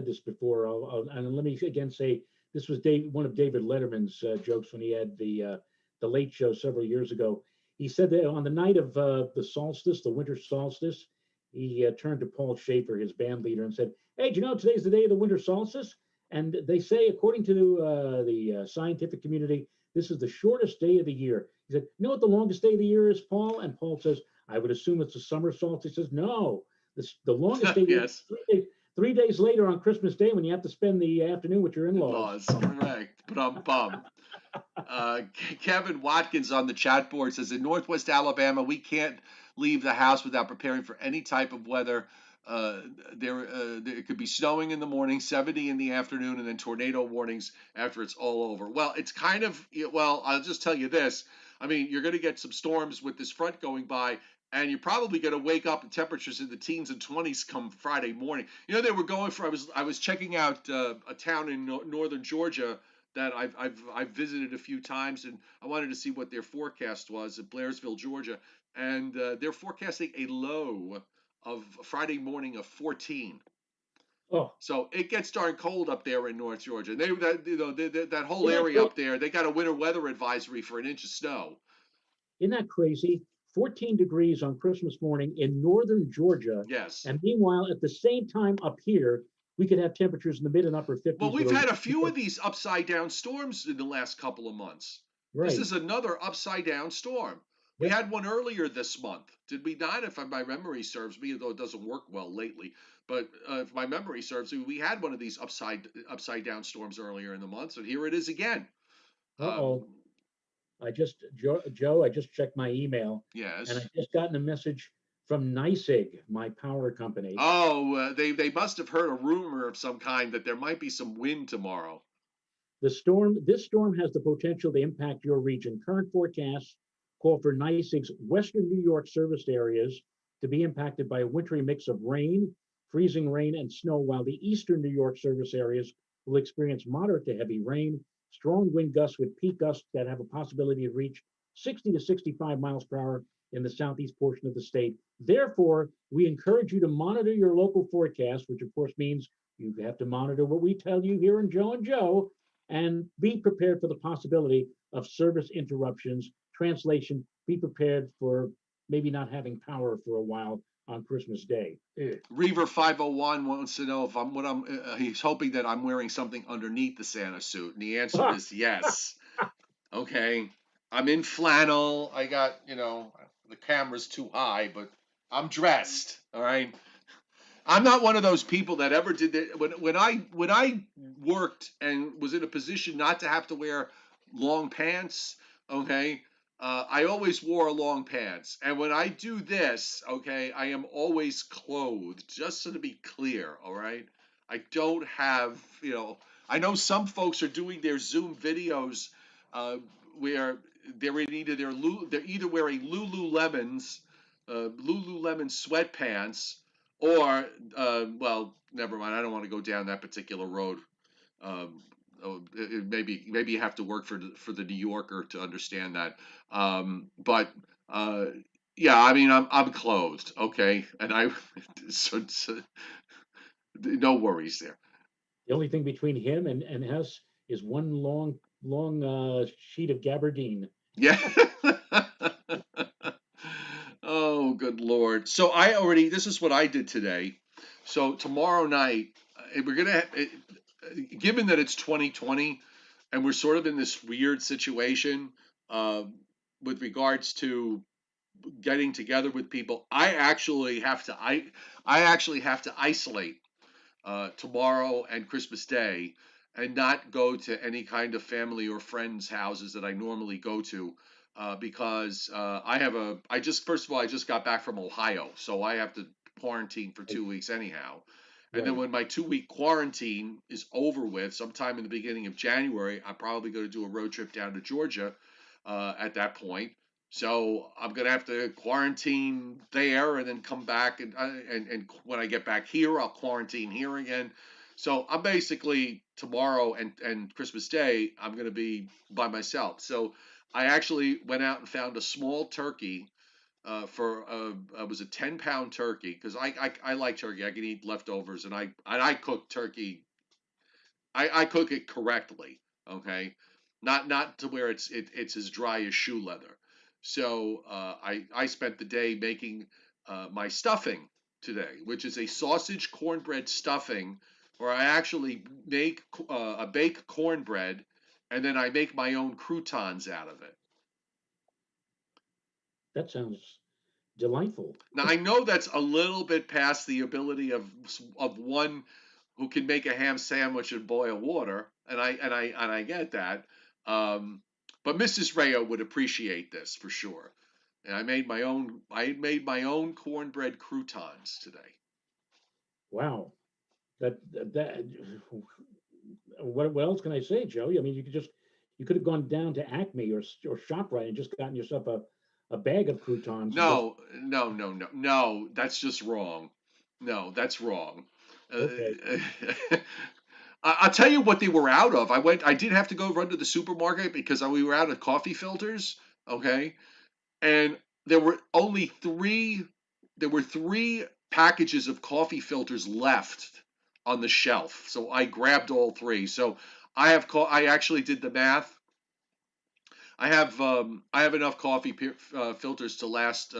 [SPEAKER 2] this before, and let me again say this was one of David Letterman's jokes when he had the Late Show several years ago. He said that on the night of the solstice, the winter solstice, he turned to Paul Schaefer, his band leader, and said, "Hey, do you know today's the day of the winter solstice? And they say, according to the scientific community, this is the shortest day of the year." He said, "You know what the longest day of the year is, Paul?" And Paul says, "I would assume it's the summer solstice." He says, "No, the longest day is
[SPEAKER 1] Yes,
[SPEAKER 2] 3 days later on Christmas Day when you have to spend the afternoon with your in-laws."
[SPEAKER 1] in-laws, correct. But I'm bummed. Kevin Watkins on the chat board says in Northwest Alabama we can't leave the house without preparing for any type of weather. There it could be snowing in the morning, 70 in the afternoon, and then tornado warnings after it's all over. Well, it's kind of well. I'll just tell you this. I mean, you're going to get some storms with this front going by, and you're probably going to wake up in temperatures in the teens and 20s come Friday morning. You know, they were going for. I was checking out a town in northern Georgia that I've visited a few times, and I wanted to see what their forecast was at Blairsville, Georgia, and they're forecasting a low of Friday morning of 14.
[SPEAKER 2] Oh,
[SPEAKER 1] So it gets darn cold up there in North Georgia. And that whole
[SPEAKER 2] isn't that
[SPEAKER 1] area
[SPEAKER 2] crazy?
[SPEAKER 1] up there, they got a winter weather advisory for an inch of snow.
[SPEAKER 2] Isn't that crazy? 14 degrees on Christmas morning in northern Georgia,
[SPEAKER 1] Yes.
[SPEAKER 2] and meanwhile, at the same time up here, we could have temperatures in the mid and upper
[SPEAKER 1] Well,
[SPEAKER 2] 50s with
[SPEAKER 1] we've
[SPEAKER 2] a
[SPEAKER 1] had a few of these upside down storms in the last couple of months. This
[SPEAKER 2] right.
[SPEAKER 1] is another upside down storm. We
[SPEAKER 2] Yep.
[SPEAKER 1] had one earlier this month, did we not? If my memory serves me, though it doesn't work well lately, but if my memory serves me, we had one of these upside down storms earlier in the month, so here it is again. Um,
[SPEAKER 2] Uh-oh. Joe, I just checked my email, and I
[SPEAKER 1] yes.
[SPEAKER 2] just gotten a message from NYSEG, my power company.
[SPEAKER 1] Oh, they must have heard a rumor of some kind that there might be some wind tomorrow.
[SPEAKER 2] This storm has the potential to impact your region. Current forecasts call for NYSEG's western New York serviced areas to be impacted by a wintry mix of rain, freezing rain, and snow, while the eastern New York service areas will experience moderate to heavy rain, strong wind gusts with peak gusts that have a possibility to reach 60 to 65 miles per hour in the southeast portion of the state. Therefore, we encourage you to monitor your local forecast, which of course means you have to monitor what we tell you here in Joe and Joe, and be prepared for the possibility of service interruptions. Translation, be prepared for maybe not having power for a while on Christmas Day.
[SPEAKER 1] Reaver 501 wants to know if he's hoping that I'm wearing something underneath the Santa suit, and the answer is yes. Okay, I'm in flannel. I got the camera's too high, but I'm dressed. All right. I'm not one of those people that ever did that. When I worked and was in a position not to have to wear long pants, okay, I always wore long pants. And when I do this, okay, I am always clothed. Just so to be clear, all right. I don't have, I know some folks are doing their Zoom videos uh, where they're either wearing Lululemon sweatpants or, well, never mind. I don't want to go down that particular road. Um, maybe you have to work for the New Yorker to understand that. But yeah, I mean, I'm clothed, okay, and so no worries there.
[SPEAKER 2] The only thing between him and us is one long sheet of gabardine.
[SPEAKER 1] Yeah. Oh, good Lord. So this is what I did today. So tomorrow night, we're gonna, given that it's 2020 and we're sort of in this weird situation uh, with regards to getting together with people, I actually have to isolate. tomorrow and Christmas Day, and not go to any kind of family or friends' houses that I normally go to, because I just first of all I just got back from Ohio, so I have to quarantine for 2 weeks anyhow. And then
[SPEAKER 2] Right.
[SPEAKER 1] when my 2 week quarantine is over with, sometime in the beginning of January, I'm probably going to do a road trip down to Georgia at that point. So I'm gonna have to quarantine there and then come back, and when I get back here, I'll quarantine here again. So I'm basically tomorrow and Christmas Day, I'm gonna be by myself. So I actually went out and found a small turkey for it was a 10-pound turkey because I like turkey. I can eat leftovers, and I cook turkey. I cook it correctly. Okay, not to where it's as dry as shoe leather. So I spent the day making my stuffing today, which is a sausage cornbread stuffing, where I actually make a bake cornbread, and then I make my own croutons out of it.
[SPEAKER 2] That sounds delightful.
[SPEAKER 1] Now I know that's a little bit past the ability of one who can make a ham sandwich and boil water, and I get that. Um, but Mrs. Rayo would appreciate this for sure. And I made my own cornbread croutons today.
[SPEAKER 2] Wow. That what else can I say, Joey? I mean, you could have gone down to Acme or ShopRite and just gotten yourself a bag of croutons and just
[SPEAKER 1] No, no, no, no, no. That's just wrong. No, that's wrong. Uh,
[SPEAKER 2] okay.
[SPEAKER 1] I'll tell you what they were out of. I did have to go run to the supermarket because we were out of coffee filters. Okay, and there were only three. There were three packages of coffee filters left on the shelf, so I grabbed all three. So I actually did the math. I have enough coffee filters to last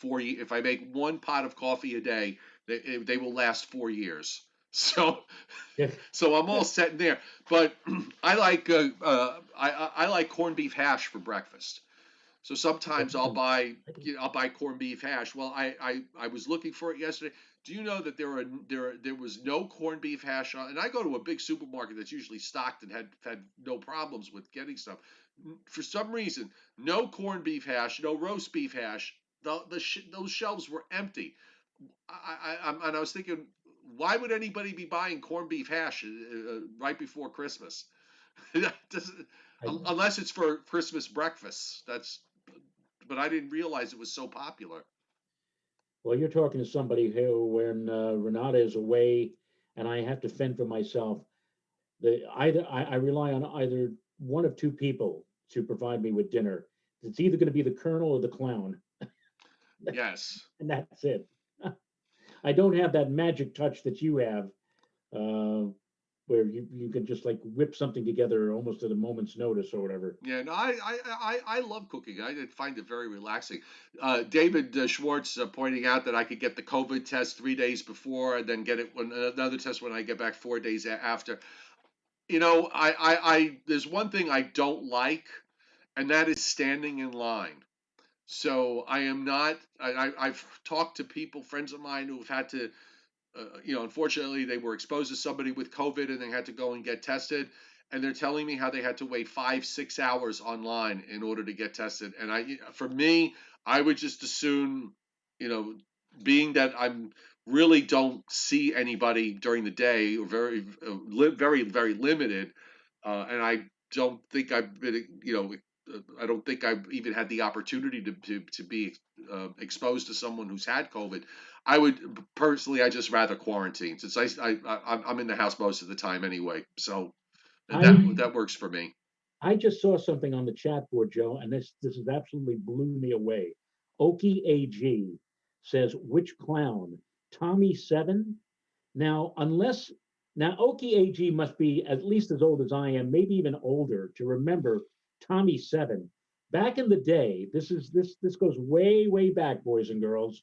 [SPEAKER 1] 4 years. If I make one pot of coffee a day, they will last 4 years. So
[SPEAKER 2] Yeah.
[SPEAKER 1] so I'm all set in there. But I like corned beef hash for breakfast. So
[SPEAKER 2] That
[SPEAKER 1] sometimes I'll
[SPEAKER 2] sounds
[SPEAKER 1] buy
[SPEAKER 2] exciting.
[SPEAKER 1] you know, I'll buy corned beef hash. Well, I was looking for it yesterday. Do you know that there was no corned beef hash on? And I go to a big supermarket that's usually stocked and had no problems with getting stuff. For some reason, no corned beef hash, no roast beef hash. Those shelves were empty. And I was thinking, why would anybody be buying corned beef hash right before Christmas?
[SPEAKER 2] I,
[SPEAKER 1] Unless it's for Christmas breakfast. But I didn't realize it was so popular.
[SPEAKER 2] well, you're talking to somebody who, when Renata is away and I have to fend for myself, I rely on either one of two people to provide me with dinner. It's either going to be the Colonel or the Clown,
[SPEAKER 1] Yes.
[SPEAKER 2] and that's it. I don't have that magic touch that you have, uh, where you can just like whip something together almost at a moment's notice or whatever.
[SPEAKER 1] Yeah, no, I love cooking. I did find it very relaxing. David Schwartz pointing out that I could get the COVID test 3 days before and then get it when another test when I get back 4 days after. There's one thing I don't like, and that is standing in line. So I am not. I've talked to people, friends of mine, who've had to unfortunately, they were exposed to somebody with COVID and they had to go and get tested. And they're telling me how they had to wait 5, 6 hours online in order to get tested. And for me, I would just assume, you know, being that I'm really don't see anybody during the day or very, very limited, and I don't think I've been, I don't think I've even had the opportunity to be exposed to someone who's had COVID. I would personally, I just rather quarantine since I'm in the house most of the time anyway. So that
[SPEAKER 2] I
[SPEAKER 1] that works for me.
[SPEAKER 2] I just saw something on the chat board, Joe, and this is absolutely blew me away. Okie AG says, which clown? Tommy Seven? Now, Okie AG must be at least as old as I am, maybe even older, to remember Tommy Seven. Back in the day, this goes way, way back, boys and girls.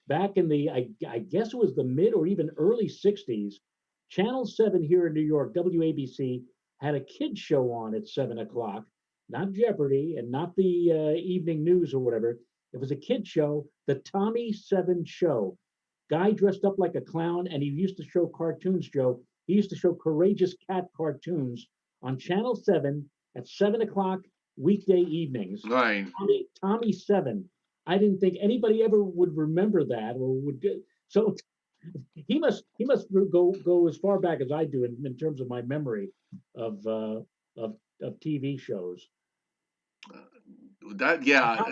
[SPEAKER 2] Back in the I guess it was the mid or even early 60s, Channel 7 here in New York, WABC, had a kid show on at 7 o'clock, not Jeopardy and not the evening news or whatever. It was a kid show, the Tommy Seven Show. guy dressed up like a clown, and he used to show cartoons, Joe. He used to show Courageous Cat cartoons on Channel 7 at 7 o'clock weekday evenings.
[SPEAKER 1] Right.
[SPEAKER 2] Tommy 7. I didn't think anybody ever would remember that or would do. So he must go as far back as I do in terms of my memory of of TV shows.
[SPEAKER 1] That yeah.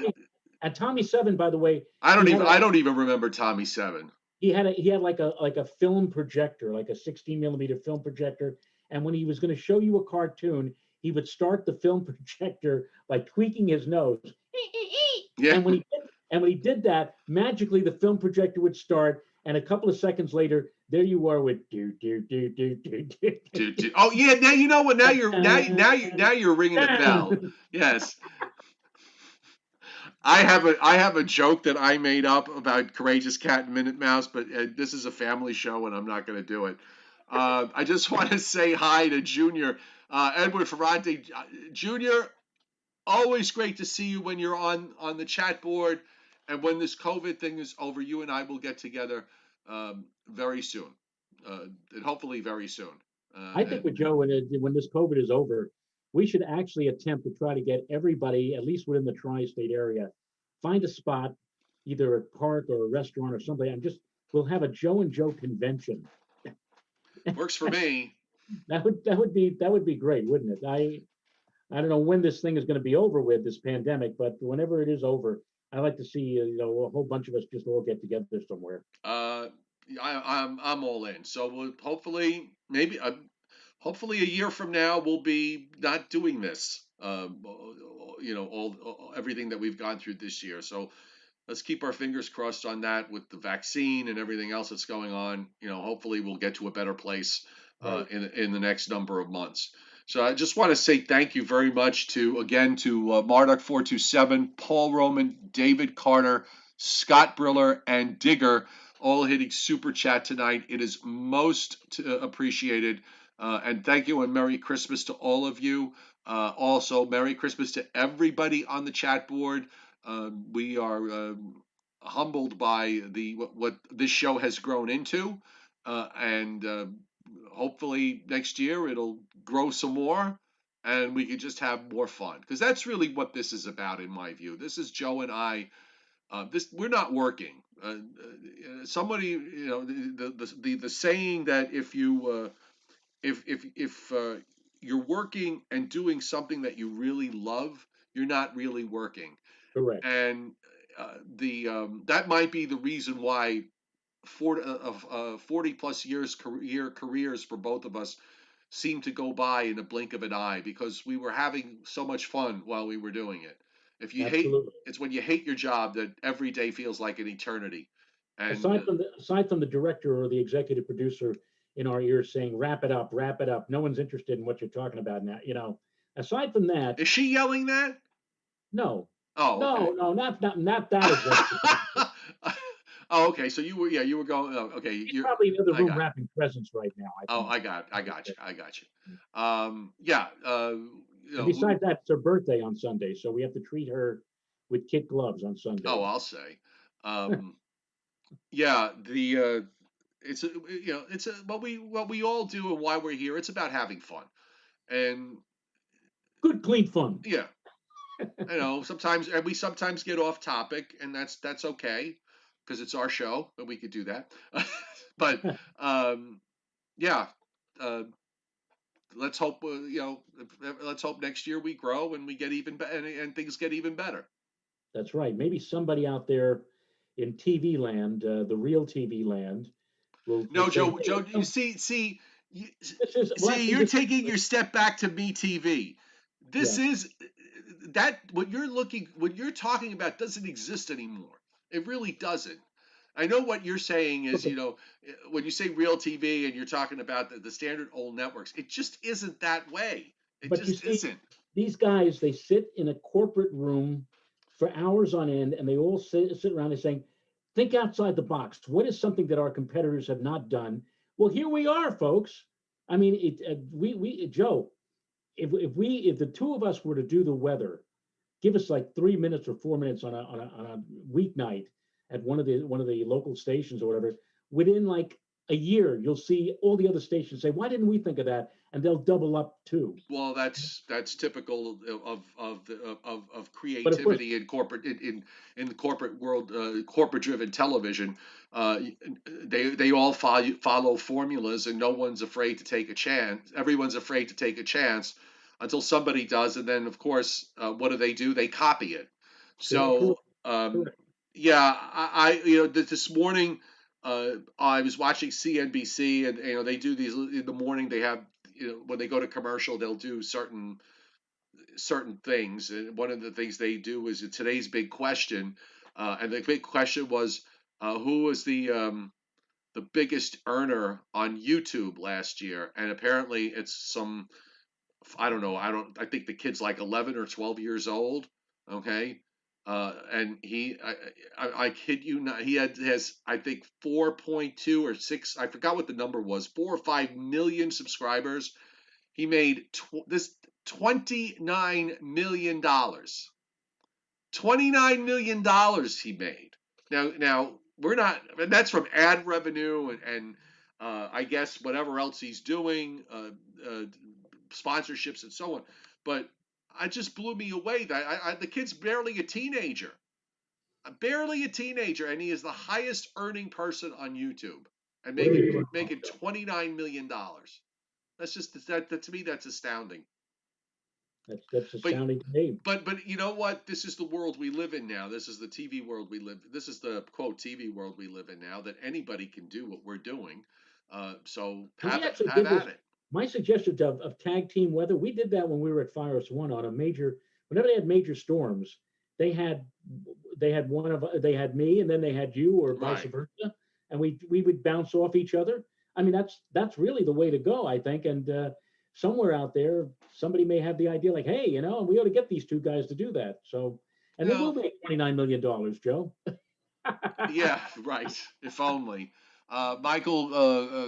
[SPEAKER 2] And Tommy 7, by the way,
[SPEAKER 1] I don't even remember Tommy 7.
[SPEAKER 2] He had like a film projector, like a 16 millimeter film projector, and when he was going to show you a cartoon, he would start the film projector by tweaking his nose.
[SPEAKER 1] Yeah.
[SPEAKER 2] And when he did that, magically the film projector would start, and a couple of seconds later, there you are with do do do do do do.
[SPEAKER 1] Oh yeah, now you know what? Now you're ringing a bell. Yes. I have a joke that I made up about Courageous Cat and Minute Mouse, but this is a family show and I'm not going to do it. I just want to say hi to Junior, Edward Ferrante. Junior, always great to see you when you're on the chat board, and when this COVID thing is over, you and I will get together very soon, and hopefully very soon.
[SPEAKER 2] I think with Joe, when this COVID is over, we should actually attempt to try to get everybody, at least within the tri-state area, find a spot, either a park or a restaurant or something, and we'll have a Joe and Joe convention.
[SPEAKER 1] Works for me.
[SPEAKER 2] That would be great, wouldn't it? I don't know when this thing is going to be over with, this pandemic, but whenever it is over, I like to see a whole bunch of us just all get together somewhere.
[SPEAKER 1] I'm all in. So we'll hopefully hopefully a year from now we'll be not doing this. Everything that we've gone through this year. So let's keep our fingers crossed on that with the vaccine and everything else that's going on. Hopefully we'll get to a better place in the next number of months. So I just want to say thank you very much to Marduk 427, Paul Roman, David Carter, Scott Briller, and Digger, all hitting super chat tonight. It is most appreciated. And thank you and Merry Christmas to all of you. Also, Merry Christmas to everybody on the chat board. We are humbled by what this show has grown into, and hopefully next year it'll grow some more, and we can just have more fun, because that's really what this is about, in my view. This is Joe and I. We're not working. Somebody, the saying that if you're working and doing something that you really love, you're not really working.
[SPEAKER 2] Correct.
[SPEAKER 1] And that might be the reason why 40 plus years careers for both of us seem to go by in a blink of an eye, because we were having so much fun while we were doing it. If you it's when you hate your job that every day feels like an eternity. And
[SPEAKER 2] aside from the director or the executive producer in our ears saying, wrap it up, no one's interested in what you're talking about now. Aside from that,
[SPEAKER 1] is she yelling that?
[SPEAKER 2] No.
[SPEAKER 1] Oh, okay.
[SPEAKER 2] No, not that executive.
[SPEAKER 1] Oh, okay. So you were going. Oh, okay.
[SPEAKER 2] You're probably in the other room wrapping presents right now.
[SPEAKER 1] I got you. Yeah.
[SPEAKER 2] Besides that, it's her birthday on Sunday, so we have to treat her with kid gloves on Sunday.
[SPEAKER 1] Oh, I'll say. Yeah. It's what we all do and why we're here. It's about having fun, and
[SPEAKER 2] good, clean fun.
[SPEAKER 1] Yeah. Sometimes we get off topic, and that's okay, because it's our show and we could do that. But yeah, let's hope let's hope next year we grow and we get even better, and things get even better.
[SPEAKER 2] That's right. Maybe somebody out there in TV land, the real TV land, will.
[SPEAKER 1] No, Joe. You see, you're taking your step back to MeTV. This is that what you're talking about doesn't exist anymore. It really doesn't. I know what you're saying is, when you say real TV and you're talking about the standard old networks, it just isn't that way. It just isn't.
[SPEAKER 2] These guys, they sit in a corporate room for hours on end, and they all sit around and saying, think outside the box. What is something that our competitors have not done? Well, here we are, folks. I mean, Joe, if the two of us were to do the weather, give us like 3 minutes or 4 minutes on a weeknight, at one of the local stations or whatever, within like a year, you'll see all the other stations say, "Why didn't we think of that?" And they'll double up too.
[SPEAKER 1] Well, that's typical of
[SPEAKER 2] But of course,
[SPEAKER 1] creativity in corporate in the corporate world, corporate driven television. Uh, they all follow formulas, and no one's afraid to take a chance. Everyone's afraid to take a chance until somebody does, and then of course, what do? They copy it.
[SPEAKER 2] correct,
[SPEAKER 1] So
[SPEAKER 2] correct.
[SPEAKER 1] yeah, this morning I was watching CNBC, and they do these in the morning. They have when they go to commercial, they'll do certain things, and one of the things they do is today's big question, and the big question was who was the biggest earner on YouTube last year, and apparently it's some I don't know. I think the kid's like 11 or 12 years old. Okay. And I kid you not, has, I think, 4.2 or 6, I forgot what the number was, 4 or 5 million subscribers. He made this $29 million. $29 million he made. Now we're not, and that's from ad revenue and I guess whatever else he's doing, sponsorships and so on. But I just blew me away that the kid's barely a teenager, and he is the highest earning person on YouTube, and
[SPEAKER 2] What are we doing wrong,
[SPEAKER 1] making
[SPEAKER 2] Joe?
[SPEAKER 1] $29 million. That's just that to me that's astounding.
[SPEAKER 2] That's
[SPEAKER 1] But
[SPEAKER 2] astounding to me.
[SPEAKER 1] but you know what? This is the world we live in now. This is the TV world we live. This is the quote TV world we live in now. That anybody can do what we're doing. So
[SPEAKER 2] And we actually
[SPEAKER 1] have
[SPEAKER 2] did this.
[SPEAKER 1] at it.
[SPEAKER 2] My suggestion of tag team weather, we did that when we were at Fires One on a major. Whenever they had major storms, they had they had me, and then they had you, or vice
[SPEAKER 1] Right.
[SPEAKER 2] versa, and we would bounce off each other. I mean, that's really the way to go, I think. And somewhere out there, somebody may have the idea, like, hey, we ought to get these two guys to do that. So, and they will
[SPEAKER 1] No.
[SPEAKER 2] make $29 million, Joe.
[SPEAKER 1] Yeah. Right. If only. Michael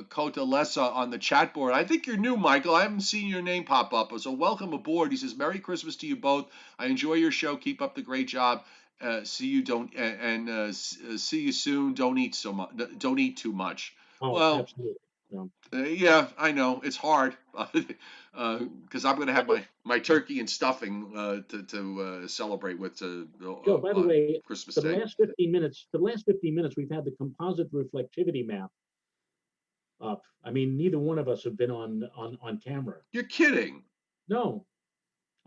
[SPEAKER 1] Cotalesa on the chat board. I think you're new, Michael. I haven't seen your name pop up. So welcome aboard. He says, "Merry Christmas to you both. I enjoy your show. Keep up the great job. See you don't and see you soon. Don't eat so much. Don't eat too much."
[SPEAKER 2] Oh,
[SPEAKER 1] Well,
[SPEAKER 2] absolutely. No.
[SPEAKER 1] yeah, I know it's hard because I'm going to have my turkey and stuffing to celebrate with
[SPEAKER 2] Joe, by the
[SPEAKER 1] on
[SPEAKER 2] way,
[SPEAKER 1] Christmas
[SPEAKER 2] for
[SPEAKER 1] Day.
[SPEAKER 2] the last 15 minutes, we've had the composite reflectivity map up. I mean, neither one of us have been on camera.
[SPEAKER 1] You're kidding.
[SPEAKER 2] No,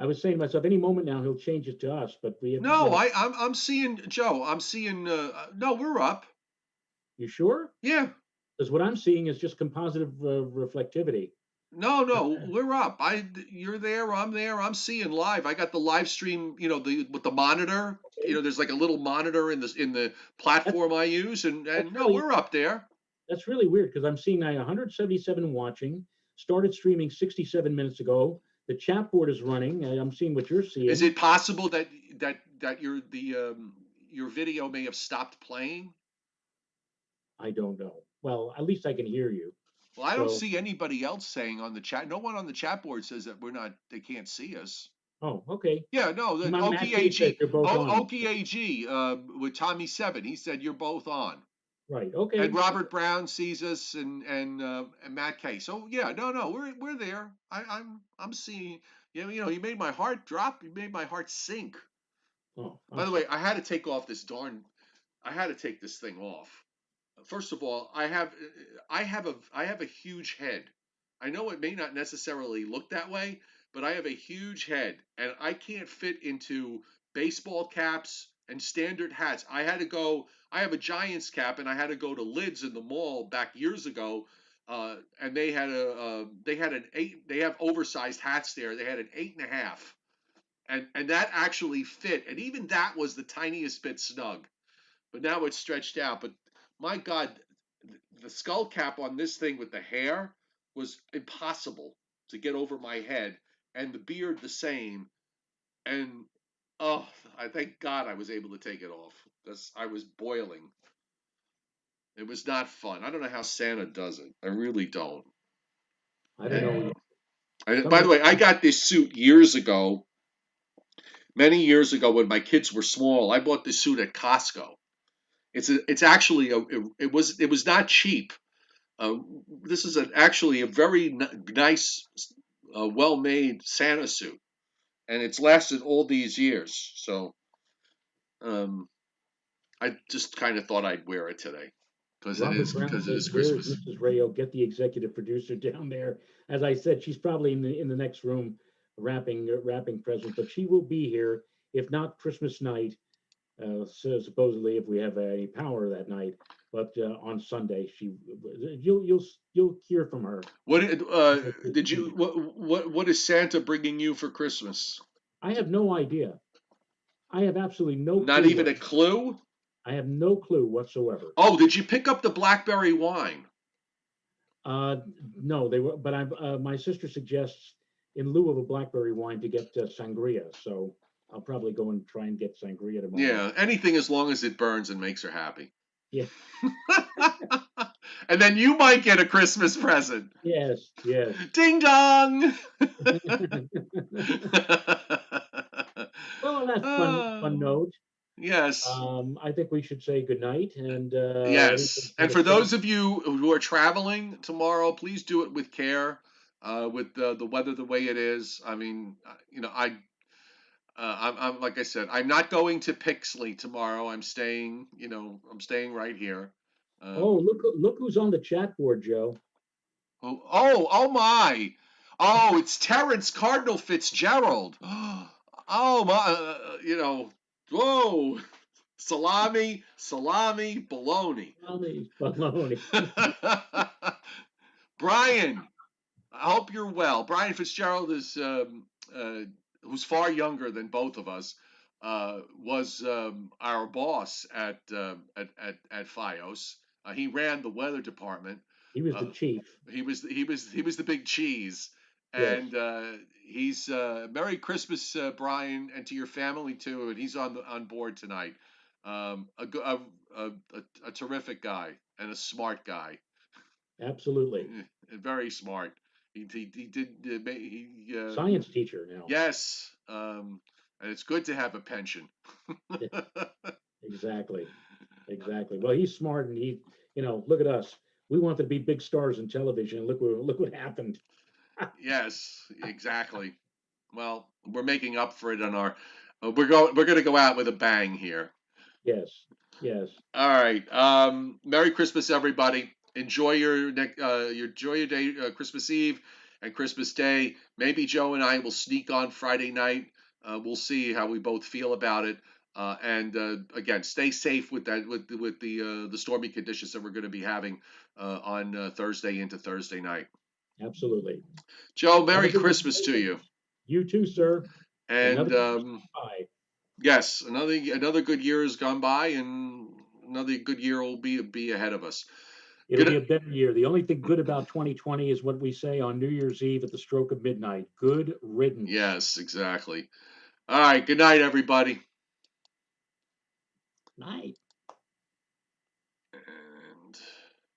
[SPEAKER 2] I was saying to myself, any moment now he'll change it to us, but we have,
[SPEAKER 1] No, I'm seeing Joe. I'm seeing no, we're up.
[SPEAKER 2] You sure?
[SPEAKER 1] Yeah.
[SPEAKER 2] Because what I'm seeing is just composite reflectivity.
[SPEAKER 1] No, we're up. You're there. I'm there. I'm seeing live. I got the live stream. With the monitor.
[SPEAKER 2] Okay.
[SPEAKER 1] There's like a little monitor in the
[SPEAKER 2] That's
[SPEAKER 1] platform I use, and
[SPEAKER 2] that's
[SPEAKER 1] no,
[SPEAKER 2] really
[SPEAKER 1] we're up there.
[SPEAKER 2] that's really weird because I'm seeing now 177 watching. Started streaming 67 minutes ago. The chat board is running. I'm seeing what you're
[SPEAKER 1] Is
[SPEAKER 2] seeing.
[SPEAKER 1] it possible that your video may have stopped playing?
[SPEAKER 2] I don't know. Well, at least I can hear you.
[SPEAKER 1] Well, I don't
[SPEAKER 2] So,
[SPEAKER 1] see anybody else saying on the chat. No one on the chat board says that we're not. They can't see us.
[SPEAKER 2] oh, okay.
[SPEAKER 1] Yeah, no, the
[SPEAKER 2] Matt K says you're both on.
[SPEAKER 1] OKAG with Tommy Seven. He said you're both on.
[SPEAKER 2] Right.
[SPEAKER 1] And
[SPEAKER 2] Okay.
[SPEAKER 1] Robert Brown sees us, and Matt K. So yeah, no, we're there. I'm seeing. You made my heart drop. You made my heart sink.
[SPEAKER 2] Oh,
[SPEAKER 1] By
[SPEAKER 2] I'm
[SPEAKER 1] the way,
[SPEAKER 2] sorry.
[SPEAKER 1] I had to take off this darn. I had to take this thing off. First of all, I have a huge head. I know it may not necessarily look that way, but I have a huge head, and I can't fit into baseball caps and standard hats. I had to go. I have a Giants cap, and I had to go to Lids in the mall back years ago, and they had an eight. They have oversized hats there. They had an 8.5, and that actually fit, and even that was the tiniest bit snug. But now it's stretched out. But my God, the skull cap on this thing with the hair was impossible to get over my head, and the beard the same. And oh, I thank God I was able to take it off because I was boiling. It was not fun. I don't know how Santa does it. I really don't.
[SPEAKER 2] I don't know.
[SPEAKER 1] And by
[SPEAKER 2] Somebody,
[SPEAKER 1] the way, I got this suit years ago, many years ago when my kids were small. I bought this suit at Costco. It's actually it was not cheap. This is actually a very nice, well-made Santa suit, and it's lasted all these years. So I just kind of thought I'd wear it today
[SPEAKER 2] Robert Brown
[SPEAKER 1] because it
[SPEAKER 2] says,
[SPEAKER 1] is
[SPEAKER 2] "Where is
[SPEAKER 1] Christmas.
[SPEAKER 2] Mrs. Rayo? Get the executive producer down there." As I said, she's probably in the next room wrapping presents, but she will be here if not Christmas night. So supposedly, if we have any power that night, but on Sunday, you'll hear from her.
[SPEAKER 1] What did you what is Santa bringing you for Christmas?
[SPEAKER 2] I have no idea. I have absolutely no
[SPEAKER 1] Not
[SPEAKER 2] clue
[SPEAKER 1] even a clue.
[SPEAKER 2] I have no clue whatsoever.
[SPEAKER 1] Oh, did you pick up the blackberry wine?
[SPEAKER 2] No, they were, but my sister suggests in lieu of a blackberry wine to get sangria. So I'll probably go and try and get sangria tomorrow.
[SPEAKER 1] Yeah, anything as long as it burns and makes her happy.
[SPEAKER 2] Yeah.
[SPEAKER 1] And then you might get a Christmas present.
[SPEAKER 2] Yes, yes.
[SPEAKER 1] Ding dong.
[SPEAKER 2] Well, on that fun note.
[SPEAKER 1] Yes.
[SPEAKER 2] I think we should say goodnight and
[SPEAKER 1] yes. And for those of you who are traveling tomorrow, please do it with care. With the weather the way it is, I mean, I'm like I said, I'm not going to Pixley tomorrow. I'm staying, I'm staying right here.
[SPEAKER 2] Look who's on the chat board, Joe.
[SPEAKER 1] Oh my! Oh, it's Terrence Cardinal Fitzgerald. Oh my! Whoa! Salami, bologna.
[SPEAKER 2] Bologna.
[SPEAKER 1] Brian, I hope you're well. Brian Fitzgerald is who's far younger than both of us. Was our boss at FiOS. He ran the weather department.
[SPEAKER 2] He was the chief.
[SPEAKER 1] He was the big cheese.
[SPEAKER 2] Yes.
[SPEAKER 1] And he's Merry Christmas, Brian, and to your family too. And he's on board tonight. A terrific guy and a smart guy.
[SPEAKER 2] Absolutely.
[SPEAKER 1] Very smart. He did
[SPEAKER 2] science teacher now.
[SPEAKER 1] Yes. And it's good to have a pension.
[SPEAKER 2] Exactly. Well, he's smart, and he, look at us. We wanted to be big stars in television. Look what happened.
[SPEAKER 1] Yes, exactly. Well, we're making up for it on our. We're going to go out with a bang here.
[SPEAKER 2] Yes.
[SPEAKER 1] All right. Merry Christmas, everybody. Enjoy your day, Christmas Eve and Christmas Day. Maybe Joe and I will sneak on Friday night. We'll see how we both feel about it. And again, stay safe with the stormy conditions that we're going to be having on Thursday into Thursday night.
[SPEAKER 2] Absolutely.
[SPEAKER 1] Joe, Merry Christmas to you.
[SPEAKER 2] You too, sir.
[SPEAKER 1] And yes, another good year has gone by, and another good year will be ahead of us.
[SPEAKER 2] It'll be a better year. The only thing good about 2020 is what we say on New Year's Eve at the stroke of midnight. Good riddance.
[SPEAKER 1] Yes, exactly. All right. Good night, everybody.
[SPEAKER 2] Night.